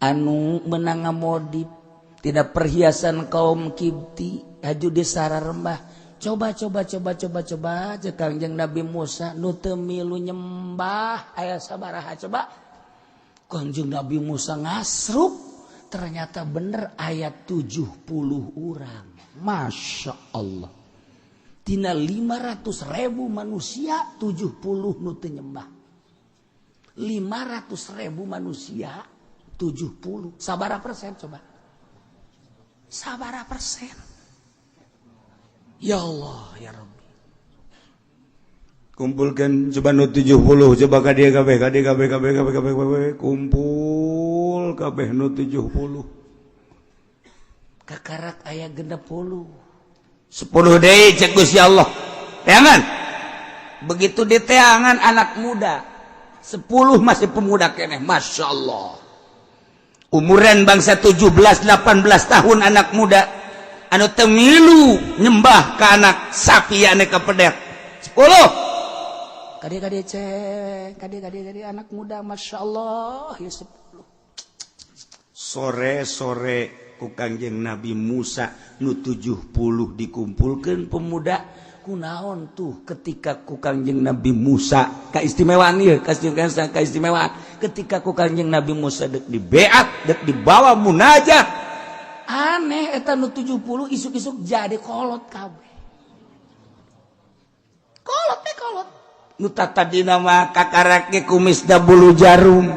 anu menang ngamodip tidak perhiasan kaum Kipti haju di sararembah coba cek Kangjeng Nabi Musa nu teu milu nyembah aya sabaraha coba Kangjeng Nabi Musa ngasruk ternyata bener ayat 70 orang Masya Allah tina 500.000 manusia 70 nu teu nyembah 500.000 manusia 70 sabaraha persen coba sabaraha persen ya Allah ya Rabbi kumpulkan coba nu 70 coba ka dieu kabeh kumpul kabeh nu 70 kakarak aya 60 10 deui cek Gusti Allah teangan begitu diteangan anak muda 10 masih pemuda keneh Masya Allah umuran bangsa 17-18 tahun anak muda anu teu milu nyembah ka anak sapi anu kapedek 10 kade cek kade anak muda Masya Allah ya 10 sore ku Kangjeng Nabi Musa nu 70 dikumpulkeun pemuda kunaon tuh ketika ku Kangjeng Nabi Musa kaistimewaan ieu kaistimewaan ketika ku Kangjeng Nabi Musa dek dibeat dek dibawa munajat aneh eta nu 70 isuk-isuk jadi kolot kabeh kolot nu tadina mah kakarake kumisna bulu jarum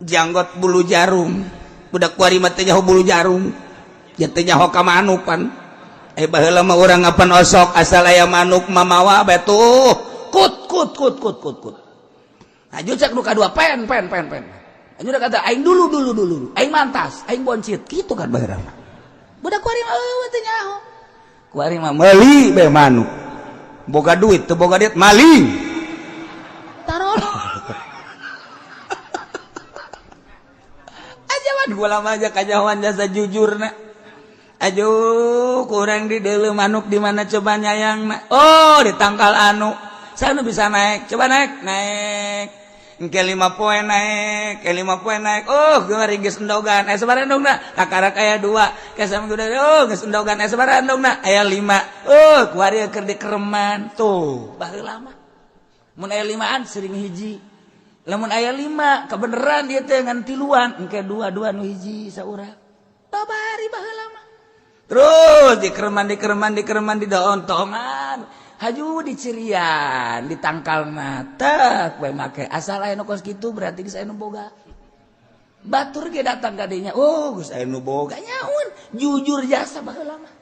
janggot bulu jarum budak kuari mah teh nyaho bulu jarum ya teh nyaho ka manukan baheula mah urang ngapan osok asal aya manuk mamawa betuh kut aju cek nu kadua pen aju da kata aing dulu aing mantas aing boncit kitu kan baheula budak kuari mah teh nyaho kuari mah meuli bae manuk boga duit teu boga duit maling tarolo ajawan gula mah aja kajawan jasa jujurna ajo kurang di deuleu manuk di mana coba nyayangna oh di tangkal anu sana bisa naik coba naik engke 5 poe naik oh gemari geus endogan aya sabaraha endogna kakarak aya 2 kesam udah oh geus endogan aya sabaraha endogna aya 5 oh kuari keur dikereman tuh baheula mah mun aya 5an sering hiji lamun aya 5 kebeneran dia teh ngan tiluan engke 2 nu hiji saurang babari baheula mah terus dikereman di daontongan haju dicirian ditangkalna teh we make asal aya nu kos kitu berarti geus aya nu boga batur ge datang ka dinya oh geus aya nu boga nyaun jujur jasa baheula mah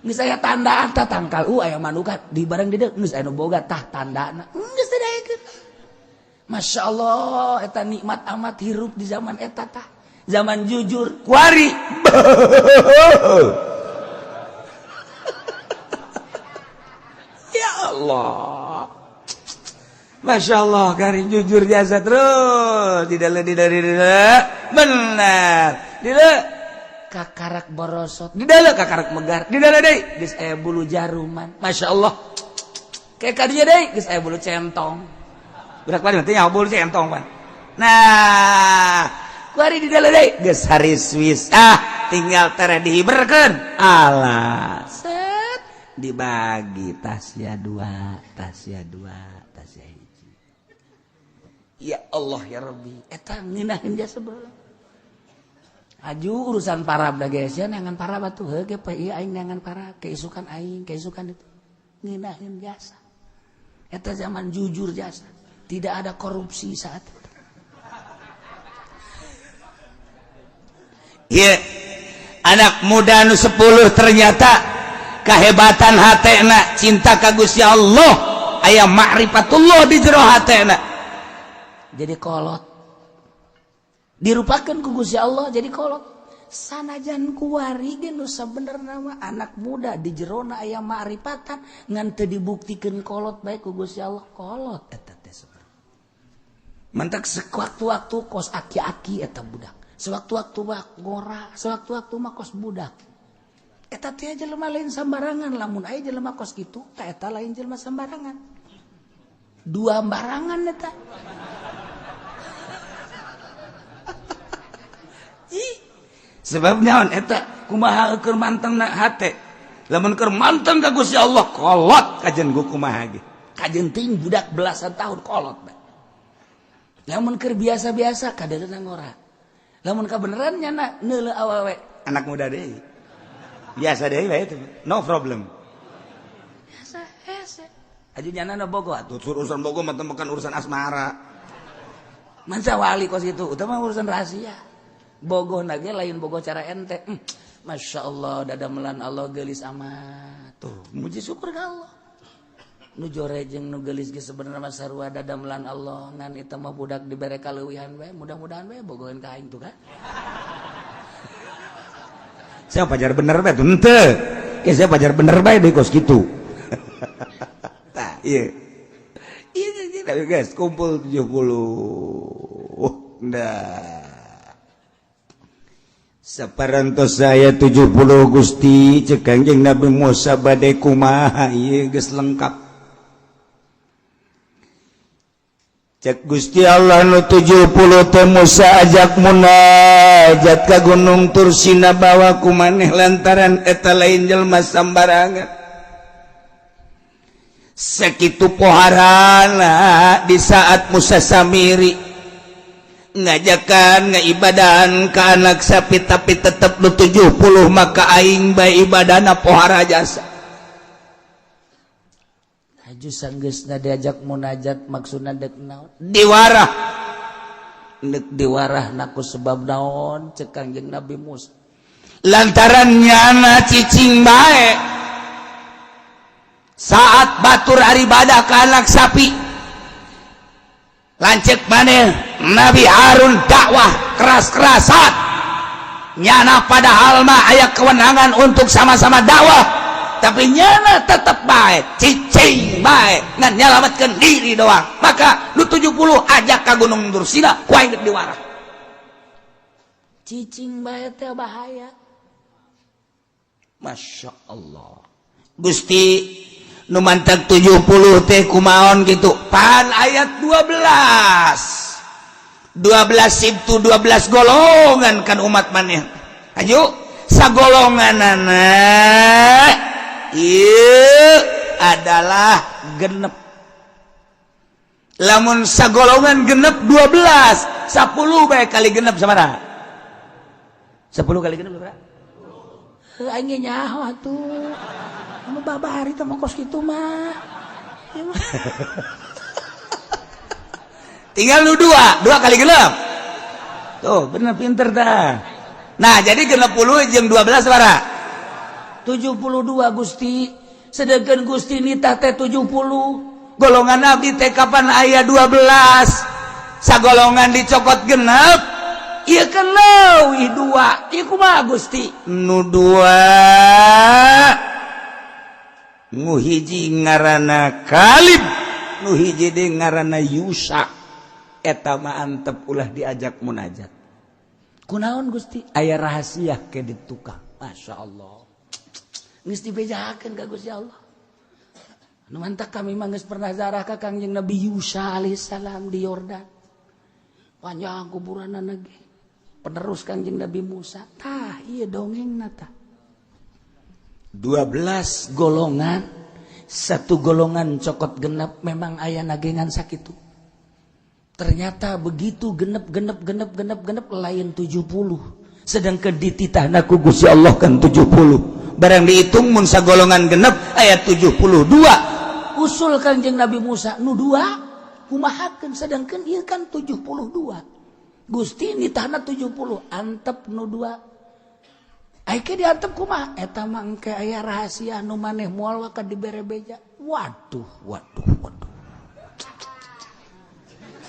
geus aya tandaan tah tangkal aya manukan di barang di dieu geus aya nu boga tah tandana geus didaekeun Masya Allah eta nikmat amat hirup di zaman eta tah zaman jujur kuari ya Allah Masya Allah kari jujur jasa terus didale benar didale kakarak borosot didale kakarak megar didale deui geus aya bulu jaruman Masya Allah kayak kadieu deui geus aya bulu centong budak pari teh nyaho bulu centong pan nah kuari di dalam deui geus hari Swiss tinggal tere dihiberkeun alah set dibagi tasya 2 tasya 1 ya Allah ya Rabbi eta ngeunaheun jasa beuleuh aju urusan parab da geus ya neangan parab atuh heuh ge ieu aing neangan parab keisukan aing keisukan itu ngeunaheun jasa eta zaman jujur jasa tidak ada korupsi saat itu. Iya, anak muda nu 10 ternyata kehebatan hatena cinta ka Gusti Allah, aya ma'rifatullah di jero hatena. Jadi kolot. Dirupakeun ku Gusti Allah jadi kolot. sanajan kuari ge nu sabenerna mah anak muda di jerona aya ma'rifatan ngan teu dibuktikeun kolot bae ku Gusti Allah kolot eta teh mantak sewaktu-waktu kos aki-aki eta budak sewaktu-waktu mah ngora sewaktu-waktu mah kos budak eta teh jelema lain sambarangan lamun aya jelema kos kitu tah eta lain jelema sambarangan dua barangan eta sebab naon eta kumaha keur mantengna hate lamun keur manteng ka Gusti Allah kolot kajen ku kumaha ge kajen teuing budak belasan tahun kolot bae lamun keur biasa-biasa kadeurna ngora lamun kabeneran nyana neuleuh awewe anak muda deui biasa deui bae itu no problem biasa hese aju nyana bogo atuh urusan bogo mah bukan urusan asmara mansa wali kos itu utama urusan rahasia bogoh nage lain bogoh cara ente Masya Allah dadamelan Allah gelis amat tuh muji syukur ka Allah nu jore jeung nu gelis ge sebenarnya mah sarua dadamelan Allah ngan eta mah budak dibere kaleuwihan we mudah-mudahan we bogoheun ka aing tuh kan saya pajar bener bae tuh henteu ge saya pajar bener bae deui kos kitu tah ieu tapi guys kumpul 70 dah saparantos saya 70 Gusti cek Kangjeng Nabi Musa bade kumaha ieu geus lengkap cek Gusti Allah nu 70 teh Musa ajak munajat ka Gunung Tursina bawa ku maneh lantaran eta lain jelema sambarangan sakitu poharana di saat Musa Samiri ngajakan ngaibadan ke anak sapi tapi tetap lu 70 maka aing bae ibadana pohara jasa aju sanggeusna diajak munajat maksudna deuk naon diwarah deuk diwarah naku sebab naon cek Kangjeng Nabi Musa lantaran nyana cicing bae saat batur aribadah ke anak sapi lancek maneh Nabi Harun dakwah keras-kerasan nyana padahal mah aya kewenangan untuk sama-sama dakwah tapi nyana tetep bae cicing bae ngan nyalametkeun diri doang maka lu 70 ajak ka Gunung Tursina ku aing diwarah cicing bae teh bahaya Masya Allah Gusti nu mantag 70 teh kumaon gitu pan ayat 12 itu 12 golongan kan umat maneh ayo sagolonganana ieu adalah genep lamun sagolongan genep 12 10 bae kali genep sabaraha 10 kali genep berapa aing nyaho atuh anu babari teh mah kos kitu mah tinggal lu 2 kali genep tuh bener pinter dah nah jadi genep 10 jeung 12 sabaraha 72 Gusti sedangkan Gusti nitah teh 70 golongan Nabi teh kapan aya 12 sagolongan dicokot genep ieu kan leuwih 2 ieu kumaha Gusti nu 2 nu hiji ngaranna Kalib nu hiji de ngaranna Yusa eta mah antep ulah diajak munajat kunaon Gusti aya rahasia ke di tukang Masya Allah geus dibejakeun ka Gusti Allah nu mantak kami mah geus pernah zarah ka Kangjeng Nabi Yusa alaihissalam di Yordan panjang kuburanna ge penerus Kangjeng Nabi Musa tah ieu dongengna tah 12 golongan satu golongan cokot genep memang aya nagengan sakitu ternyata begitu genep lain 70 sedangkan dititahna ku Gusti Allah kan 70 barang dihitung mun sagolongan genep aya 72 usul Kangjeng Nabi Musa nu 2 kumahakeun sedangkan ieu kan 72 Gusti nitahna 70 antep nu 2 aike diantep kumaha eta mah engke aya rahasia nu maneh moal ka dibere beja waduh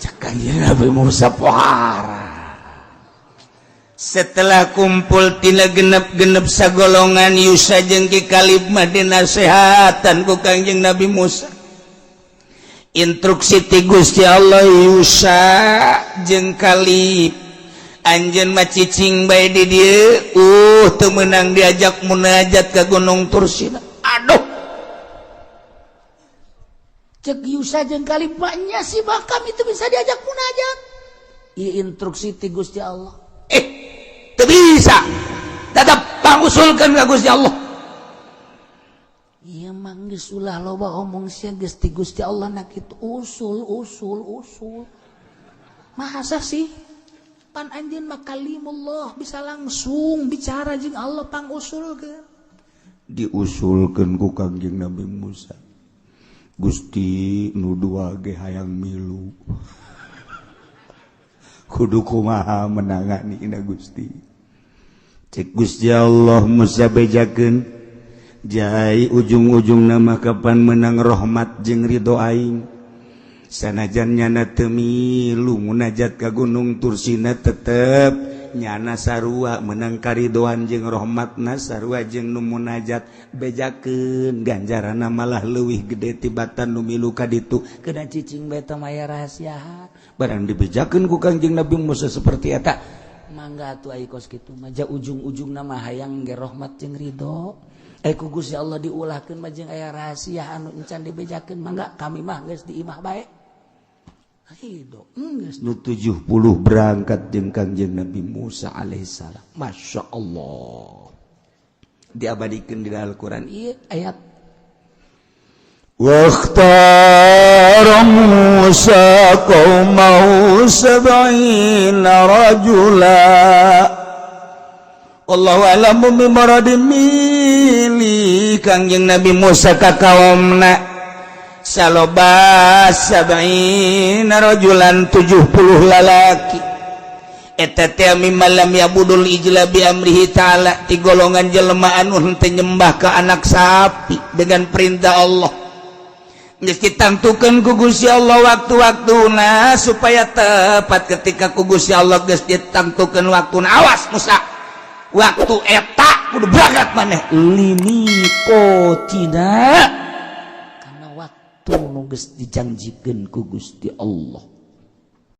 cek Kangjeng Nabi Musa pohara setelah kumpul tina genep-genep sagolongan Yusa jeung Ki Kalib mah dinasehatan ku Kangjeng Nabi Musa. Instruksi ti Gusti Allah, Yusa jeung Kalib anjeun mah cicing bae di dieu teu meunang diajak munajat ka Gunung Tursina. Aduh, cek Yusa jeung Kalib mah nya si Bakam itu bisa diajak munajat. Ieu instruksi ti Gusti Allah. Teu bisa. Tetep pangusulkeun ka Gusti Allah. Iya mang geus ulah loba omong sia geus ti Gusti Allah na kitu usul. Masa sih? Pan anjeun mah kalimullah bisa langsung bicara jeung Allah pangusulkeun. Diusulkeun ku Kangjeng Nabi Musa. Gusti nu dua ge hayang milu. Kudu kumaha menanganiina Gusti. Cek Gusti Allah Musa bejakeun jai ujung-ujung nama kapan menang rahmat jeung ridho aing. Sanajan nyana teu milu munajat ka Gunung Tursina tetep nyana sarua menang karidoan jeung rahmatna sarua jeung nu munajat bejakeun ganjaranna malah leuwih gede tibatan nu milu ka ditu. Kedah cicing bae teh maya rahasia. Barang dibejakeun ku Kangjeng Nabi Musa seperti eta. Mangga atuh ai kos kitu maja ujung-ujung nama hayang ge rahmat jeung ridho. Ku Gusti Allah diulahkeun mah jeung aya rahasia anu encan dibejakeun mangga kami mah geus diimah bae. Ridho geus nu 70 berangkat jeung Kangjeng Nabi Musa alaihissalam. Masya Allah. Diabadikeun di Al-Qur'an ieu ayat Wakhtara Musa qaumahu 70 rajula. Allahu a'lamu bimaradi mili Kangjeng Nabi Musa ka kaumna saloba 70 rajulan 70 lalaki. Eta teh mimmalam yabudul ijla bi amrihi ta'ala ti golongan jelema anu henteu nyembah ka anak sapi dengan perintah Allah. Geus ditantukeun ku Gusti Allah waktu-waktuna supaya tepat ketika ku Gusti Allah geus ditantukeun waktuna. Awas Musa. Waktu eta kudu berangkat maneh. Limikotina. Karena waktu nu geus dijanjikeun ku Gusti Allah.